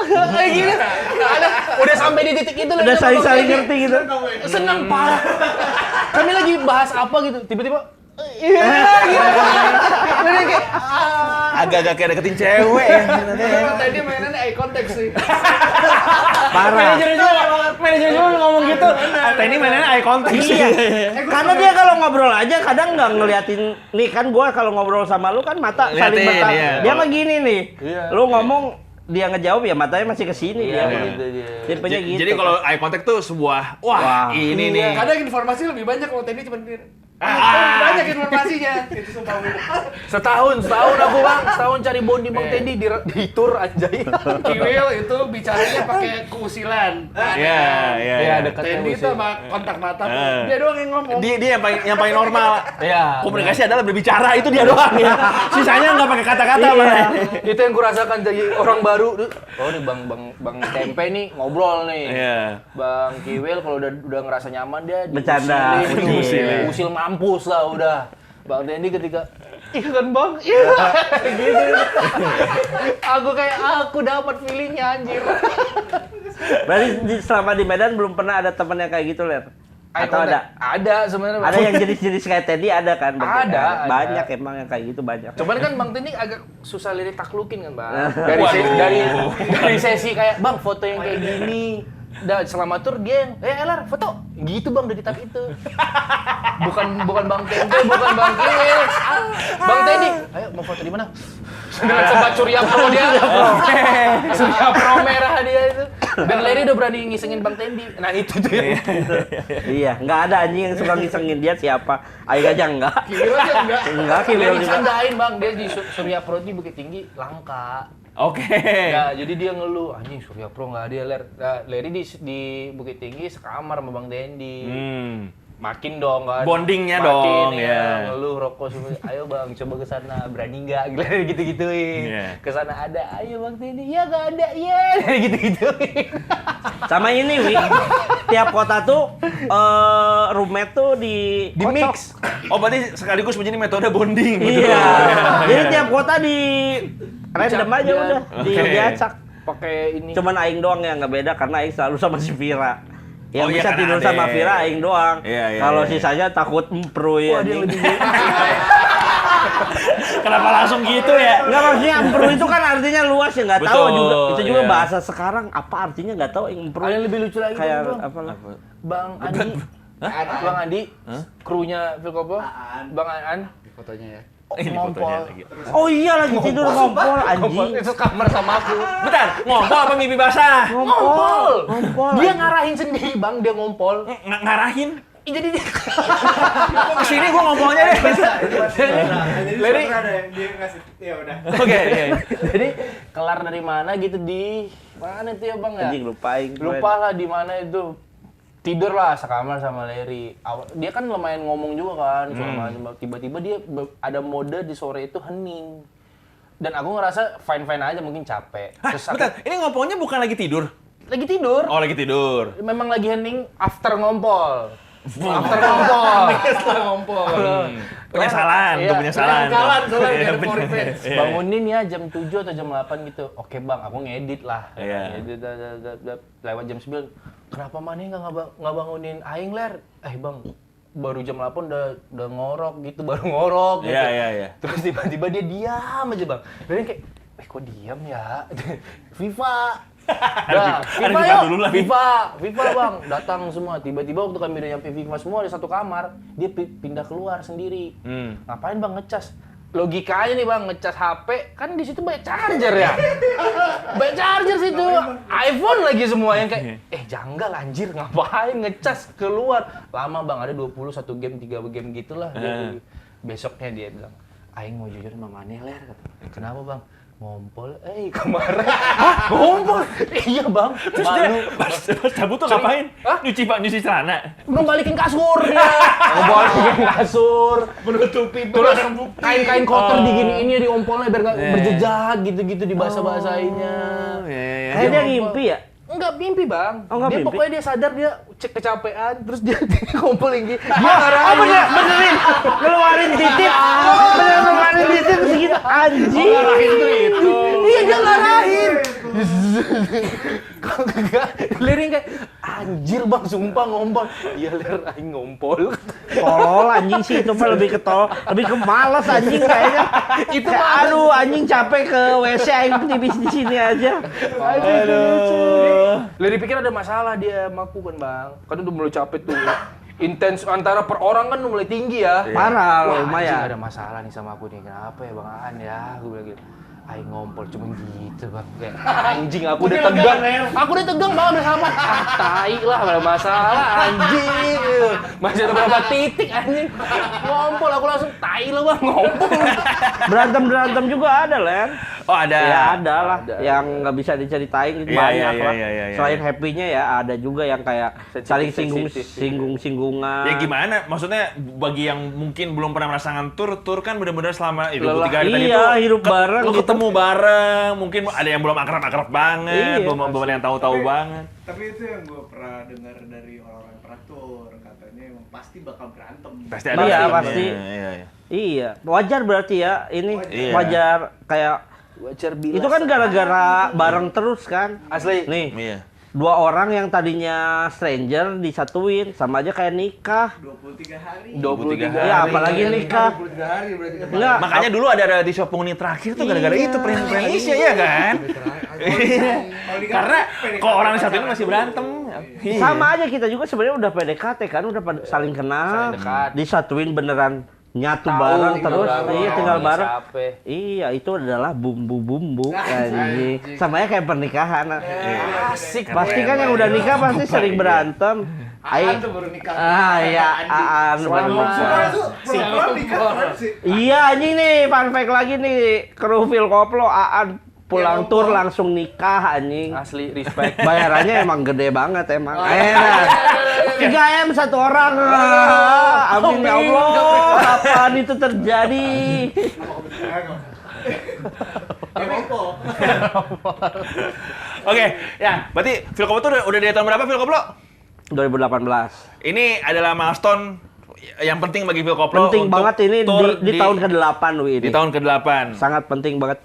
kayak gini. Ada, udah sampai di titik itu udah saling-saling ngerti gitu. Senang parah. Kami lagi bahas apa gitu, tiba-tiba iya gitu. Udah kayak Agak-agak kayak deketin cewek ya. Emang tadi mainannya eye contact sih. Parah. Manajer juga ngomong gitu. Ini mainnya eye contact sih. Iya. Karena dia kalau ngobrol aja kadang nggak ngeliatin nih kan gua kalau ngobrol sama lu kan mata saling Liatin, bertatap. iya. Dia mah gini nih. Iya. Lu ngomong dia ngejawab ya matanya masih ke sini Iya, dia. gitu dia. Tipenya gitu. Jadi kalau eye contact tuh sebuah wah, Wah. ini nih. Kadang informasi lebih banyak kalau Tendi cuma banyak informasinya. Itu sumpah gue. setahun aku Bang, setahun cari bonding Bang Tendi di tour anjay. Kiwil itu bicaranya pakai keusilan. Iya. Iya, dekat. Tendi itu sama kontak mata. Dia doang yang ngomong. Dia yang paling normal. Iya. Komunikasi adalah berbicara itu dia doang ya. Sisanya nggak pakai kata-kata Iya. malah. Itu yang kurasakan jadi orang baru. Oh nih Bang Tempe nih ngobrol nih. Iya. Bang Kiwil kalau udah ngerasa nyaman dia Bercanda, diusilin. kucil. Usil mampus lah udah. Bang Tendi ketika iya kan Bang? Iya. Gitu. Aku kayak aku dapat feelingnya anjir. Berarti selama di Medan belum pernah ada teman yang kayak gitu, Ler? Atau ada? Ada sebenarnya. Ada yang jenis-jenis kayak Teddy ada kan? Ada. Banyak emang yang kayak gitu banyak. Cuman kan Bang Tendi agak susah lirik taklukin kan Bang. Waduh. Dari sesi kayak Bang foto yang kayak gini. Selama tur dia yang, Elar foto. Gitu Bang dari tap itu. Bukan Bang Tempe, bukan Bang Kiwil. Bang Tendi, ayo mau foto di mana? Dengan sebat Surya Pro dia. Surya Pro merah dia itu. Dan Leri udah berani ngisengin Bang Tendi. Nah itu tuh. Iya, nggak ada anjing yang suka ngisengin dia siapa. Aing aja enggak. Kiwil aja enggak. Enggak, Kiwil Leri juga. sandain Bang, dia di Surya Pro di Bukit Tinggi langka. Oke. Ya, jadi dia ngeluh, anjing Surya Pro nggak ada Ler. Nah, Leri di Bukit Tinggi sekamar sama Bang Tendi. Makin dong kan. Bondingnya Makin, dong, ya. ya. Ngeluh rokok semua. Ayo Bang, coba ke sana. Berani nggak? Gitu-gituin. Iya. Ke sana ada. Ayo Bang Tendi. Ya nggak ada. Ya. Gitu-gituin. Sama ini, Wi. Tiap kota tuh roommate tuh di mix. Oh berarti sekaligus menjadi metode bonding gitu. Iya. Jadi tiap kota di random aja Dicak, udah, Oke. diacak. pakai ini. Cuman Aing doang yang nggak beda karena Aing selalu sama si Vira. Yang Oh, iya, bisa karena tidur Ade. sama Vira Aing doang. Iya, iya, Kalau iya, sisanya takut emproy. Wah, dia anjing. lebih Kenapa langsung gitu ya? Nggak, maksudnya emproy itu kan artinya luas ya, nggak tahu Betul, juga. Itu juga iya. bahasa sekarang apa artinya nggak tahu emproy. Ada yang lebih lucu lagi Kayak Bang. apa lah. Bang Andi. Bang Andi, krunya Vilkopo. Bang Aan. Fotonya ya. Ini Ngompol. fotonya lagi. Oh iya lagi tidur ngompol anjing. Itu kamar sama aku. Bentar, ngompol apa mimpi basah? Ngompol. Ngompol. Dia ngarahin sendiri, Bang. Dia ngompol. Ngarahin? Jadi dia Kok kesini gua ngompolnya deh. Leri. Dia ngasih, ya udah. Oke, iya. Jadi kelar dari mana gitu di mana itu ya, Bang ya? Anjing lupain. Lupa lah di mana itu. Tidur lah sekamar sama Leri. Dia kan lumayan ngomong juga kan, tiba-tiba dia ada mode di sore itu hening. Dan aku ngerasa fine-fine aja, mungkin capek. Hah, Terus aku bentar, ini ngompolnya bukan lagi tidur? lagi tidur. Oh, lagi tidur. Memang lagi hening after ngompol. After ngompol. Setelah ngompol. Penyesalan, Iya, tuh penyesalan. penyesalan, tuh. soalnya Iya, biar for bener. revenge. Iya. Bangunin ya jam 7 atau jam 8 gitu. Oke Bang, aku ngedit lah. Iya. Ngedit, lewat jam 9. Kenapa Maneh nggak bangunin Aing, Ler? Bang, baru jam 8 udah ngorok gitu, baru ngorok gitu. Iya, iya. Terus tiba-tiba dia diam aja Bang. Dan kayak, kok diam ya? FIFA. Nah, FIFA FIFA yuk, dulu lagi. FIFA Bang, datang semua. Tiba-tiba waktu kami udah nyampe FIFA semua di satu kamar, dia pindah keluar sendiri. Ngapain Bang ngecas? Logikanya nih Bang, ngecas HP, kan di situ banyak charger ya. Banyak charger situ. iPhone lagi semua yang kayak, janggal anjir, ngapain ngecas keluar. Lama Bang, ada 21 game, 3 game gitulah. Besoknya dia bilang, Aing mau jujur sama Maneh, Ler. Kenapa Bang? Ngompol, kemarin. Hah? Ngompol? Iya Bang, Terus dia pas cabut tuh ngapain? Hah? Nyuci celana. Ngebalikin kasur dia. Ngebalikin kasur. Menutupi Terus kain-kain kotor diginiin ya, diompolnya biar nggak berjejak gitu-gitu dibahasa-bahasainnya. Kayak dia ngimpi ya? Enggak mimpi Bang. Oh, nggak Dia mimpi? pokoknya dia sadar dia kecapean, terus dia ngompolin gitu. Dia ngarahin. Benerin, keluarin titik, keluarin titik segitu anjing. Iya dia ngarahin. Kok enggak? Liring kayak anjir Bang, sumpah ngompol. Iya Ler, aing ngompol. Tolol anjing sih itu mah lebih ke tolol, lebih ke malas anjing kayaknya. Itu Kayak, mah aduh anjing capek ke WC aing tipis di sini aja. Lirik pikir ada masalah dia sama aku kan Bang. Kan udah mulai capek tuh. Intens antara per orang kan udah mulai tinggi ya. Parah Wah, lumayan. anjing, ada masalah nih sama aku nih. Kenapa ya Bang Aan ya? Aku bilang gitu. Aing ngompol cuma gitu Bang. Kayak anjing aku udah tegang. Aku udah tegang banget bersama. Tai lah, ada masalah anjing. Masih ada berapa titik anjing. Ngompol aku langsung tai lah Bang, ngompol. Berantem juga ada, Len. Oh, ada. Ya ada lah, Ada. yang nggak bisa diceritain gitu Iya, banyak iya, lah. iya, iya, iya. Selain happy-nya ya ada juga yang kayak saling Sensitif. singgung-singgungan. Ya gimana? Maksudnya bagi yang mungkin belum pernah merasakan tur kan benar-benar selama 23 Lelah. hari tadi Iya, tuh hidup bareng lo gitu. ketemu bareng, mungkin ada yang belum akrab-akrab banget, Iya, belum yang tahu-tahu banget. Tapi itu yang gue pernah dengar dari orang-orang yang pernah tur, katanya emang pasti bakal berantem. Pasti ada. Iya, berantemnya. pasti. Iya, iya. Iya, wajar berarti ya. Ini Iya. wajar kayak Wajar bilas. itu kan gara-gara bareng terus kan. asli. Nih, Iya. dua orang yang tadinya stranger disatuin sama aja kayak nikah. 23 hari. 23 Ya apalagi nikah. 23 hari berarti kan. Enggak. Makanya dulu ada di shop penghuni terakhir tuh gara-gara Iya. itu premisnya ya kan? Karena kok orang satu ini masih berantem. Iya. Sama aja kita juga sebenarnya udah PDKT kan, udah saling kenal, Saling dekat. disatuin beneran nyatu Tahu, bareng tinggal terus, bareng, iya tinggal ngomongin bareng. siapa. Iya, itu adalah bumbu-bumbu anjing. Sama ya kayak pernikahan. Asik. Pasti kan yang udah nikah pasti sering berantem. Aan tuh baru nikah. Iya, Aan Suara bener. tuh perempuan nikah keren sih. Iya anjing nih, fun fact lagi nih. Kru Vilkoplo Aan pulang tur langsung nikah anjing. Asli respect. Bayarannya emang gede banget emang. 3M satu orang. Amin ya Allah. Kapan itu terjadi? Ya ngompol. Oke, ya, berarti Vilkoplo tuh udah dari tahun berapa Vilkoplo? 2018. Ini adalah milestone yang penting bagi Vilkoplo Penting untuk banget ini tur di tahun ke-8 Wi ini. di tahun ke-8. Sangat penting banget.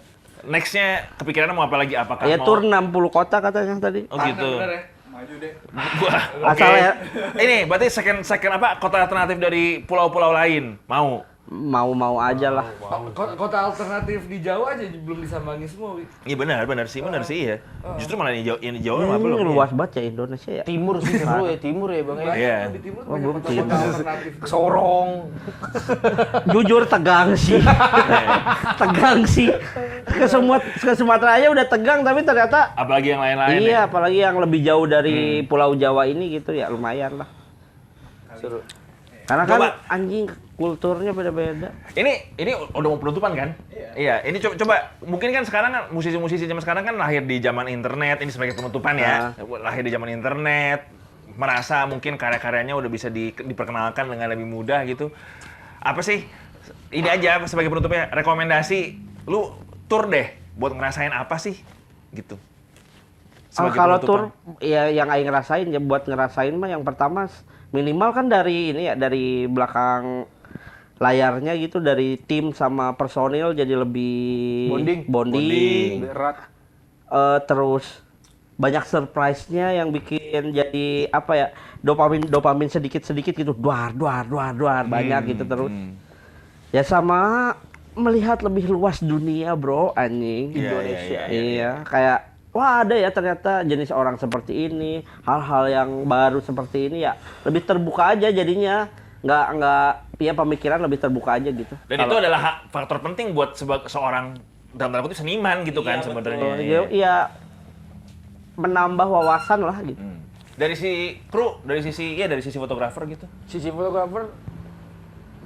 Next-nya kepikiran mau apa lagi? Apakah Ya mau tur 60 kota katanya tadi. Oh gitu. Bener ya? Maju deh. Wah, Asal oke. ya. Ini berarti second apa kota alternatif dari pulau-pulau lain? Mau? Mau aja lah. Kota alternatif di Jawa aja belum disambangi semua, Wi. Iya benar sih ya. Justru malah yang di Jawa mah belum. Ini luas banget ya Indonesia ya. Timur sih bro ya, timur ya bang ya. Iya. Di timur Oh, banyak belum kota-kota timur. alternatif. Sorong. Jujur tegang sih. Tegang sih. Ke Sumatera aja udah tegang tapi ternyata Apalagi yang lain-lain. iya, ya? apalagi yang lebih jauh dari Pulau Jawa ini gitu ya lumayan lah. Seru. Karena Coba. kan anjing kulturnya beda-beda. Ini udah mau penutupan kan? Iya. Ini coba mungkin kan sekarang kan musisi-musisi zaman sekarang kan lahir di zaman internet. Ini sebagai penutupan ya. Lahir di zaman internet, merasa mungkin karya-karyanya udah bisa diperkenalkan dengan lebih mudah gitu. Apa sih? Ini aja sebagai penutupnya rekomendasi lu tur deh buat ngerasain apa sih? Gitu. Sebagai Kalau penutupan. tur ya yang aing ngerasain ya buat ngerasain mah yang pertama minimal kan dari ini ya dari belakang layarnya gitu dari tim sama personil jadi lebih bonding. Berat. Terus banyak surprise-nya yang bikin jadi apa ya dopamin sedikit gitu duar banyak gitu terus. Ya sama melihat lebih luas dunia bro anjing. Indonesia. Iya kayak wah ada ya ternyata jenis orang seperti ini, hal-hal yang baru seperti ini ya lebih terbuka aja jadinya, nggak ya pemikiran lebih terbuka aja gitu. Dan itu adalah faktor penting buat seorang dalam tanda kutip seniman gitu kan sebenarnya. Iya menambah wawasan lah gitu. Dari si kru, dari sisi fotografer gitu. Sisi fotografer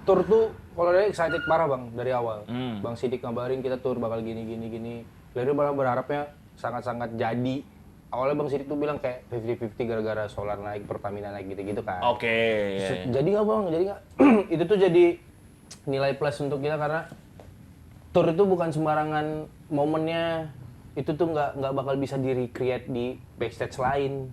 tur tuh kalau dia excited parah bang dari awal. Bang Sidik ngabarin kita tur bakal gini. Lalu malah berharapnya sangat-sangat jadi. Awalnya Bang Sidik tuh bilang kayak 50-50 gara-gara solar naik, Pertamina naik gitu-gitu kan. Oke. Iya. Jadi nggak bang? Jadi nggak? Itu tuh jadi nilai plus untuk kita karena tour itu bukan sembarangan momennya. Itu tuh nggak bakal bisa di-recreate di backstage lain.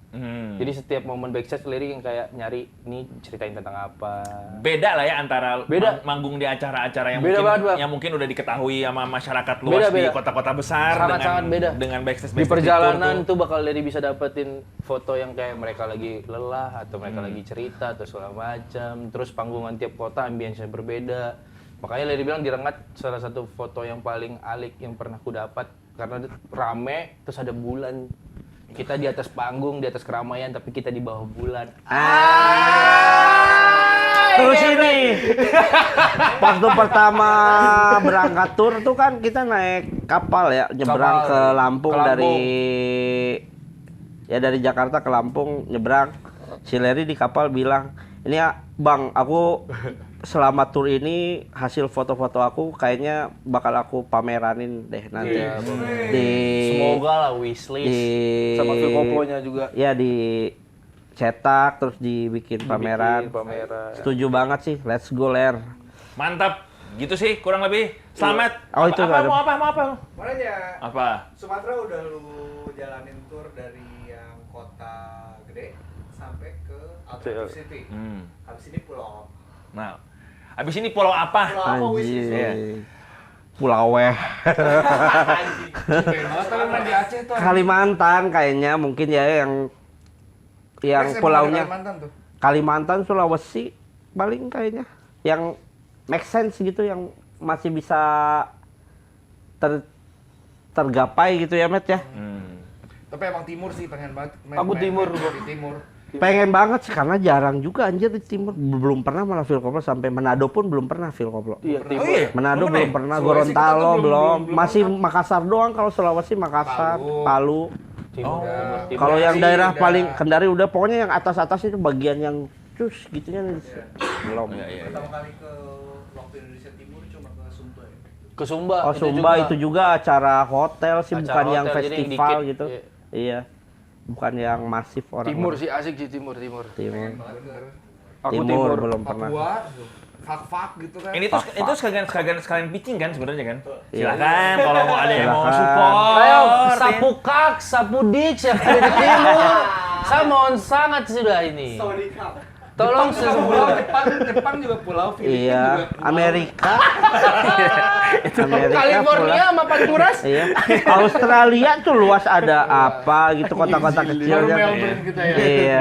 Jadi setiap momen backstage lirik yang kayak nyari nih ceritain tentang apa. Beda lah ya antara Beda. manggung di acara-acara yang Beda mungkin banget, Bang. yang mungkin udah diketahui sama masyarakat luas di Beda. kota-kota besar Sangat-sangat beda. dengan backstage Di perjalanan itu tuh bakal Leri bisa dapetin foto yang kayak mereka lagi lelah atau mereka lagi cerita atau segala macam. Terus panggungan tiap kota ambience berbeda. Makanya Leri bilang di Rengat salah satu foto yang paling alik yang pernah ku dapat karena rame terus ada bulan. Kita di atas panggung, di atas keramaian tapi kita di bawah bulan. Terus ini waktu pertama berangkat tur tuh kan kita naik kapal ya nyebrang Kapal. ke Lampung, Ke Lampung. dari Jakarta ke Lampung nyebrang. Si Leri di kapal bilang, "Ini ya, Bang, aku selama tur ini hasil foto-foto aku kayaknya bakal aku pameranin deh nanti." Iya, Di Semoga lah wishlist sama Phil Koplo-nya juga. ya di cetak terus dibikin pameran. Pameran. Setuju banget sih, let's go Ler. mantap. Gitu sih kurang lebih. Selamat. Oh, itu apa, ada. mau apa? Makanya Apa? Sumatera udah lu jalanin tur dari yang kota gede sampai ke Alternative City. Habis ini pulau. Nah, abis ini pulau apa? Pulau apa wis? Iya. Pulaweh. Anjing. Banget tapi main di Aceh tuh. Kalimantan kayaknya mungkin ya yang Next pulaunya emang ada Kalimantan tuh. Kalimantan, Sulawesi paling kayaknya yang make sense gitu yang masih bisa tergapai gitu ya Met ya. Tapi emang timur sih pengen banget. Aku timur, di timur. Pengen banget sih karena jarang juga anjir di timur. Belum pernah malah Phil Koplo sampai Manado pun belum pernah Phil Koplo. Iya, Oh iya. Manado belum pernah, Sulawesi kita Gorontalo tuh belum, belum masih pernah. Makassar doang. Kalau Sulawesi Makassar, Palu. Timur. Kalau yang Kendari daerah udah. paling Kendari udah pokoknya yang atas-atas itu bagian yang cus gitu kan belum. Pertama kali ke waktu Indonesia Timur cuma ke Sumba ya. Ke Sumba. Oh Sumba itu juga acara hotel sih, Acara bukan yang hotel, jadi yang festival dikit, gitu. iya. Iya. Bukan yang masif orang. Timur sih asik sih timur. Timur. Aku Timur belum pernah. Papua, fak gitu kan. Ini tuh itu sekalian pitching kan sebenarnya kan? Silakan kalau mau ada yang mau Silakan. support. Ayo, sapu kak, sapu dik, siapa dari timur. Saya mohon sangat sudah ini. Tolong pulau Jepang juga pulau, Filipina Iya, juga pulau. Amerika. Amerika California sama Panturas. Iya. Australia tuh luas ada apa gitu kota-kota Baru kecilnya. Melbourne kita ya. Iya.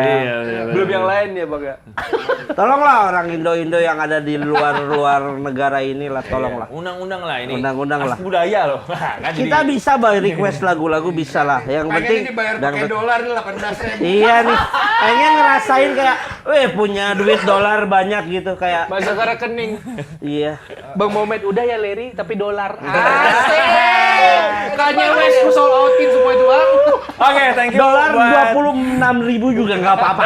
Belum yang lain ya, Bang ya. Tolonglah orang Indo-Indo yang ada di luar negara ini lah, tolonglah. Undang-undang lah ini. Undang-undang lah. As budaya loh. Kan Kita bisa request lagu-lagu bisa lah. Yang Pengen penting ini bayar pakai dolar nih 18.000. Iya nih, pengen ngerasain kayak, punya duit dolar banyak gitu kayak. Masuk ke rekening. Iya. Bang Mohamed udah ya Leri tapi dolar. Asik. Kanye West ku sold outin semua itu, Bang. Oke, thank you. Dolar buat- 26.000 juga nggak apa-apa.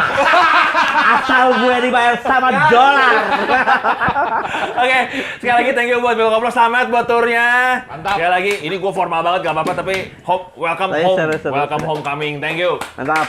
Asal gue dibayar sama dolar. Oke, sekali lagi thank you buat Bel Koplo, selamat buat turnya. Mantap. Sekali lagi, ini gue formal banget gak apa-apa, tapi welcome Saya home, serius. welcome homecoming, thank you. Mantap.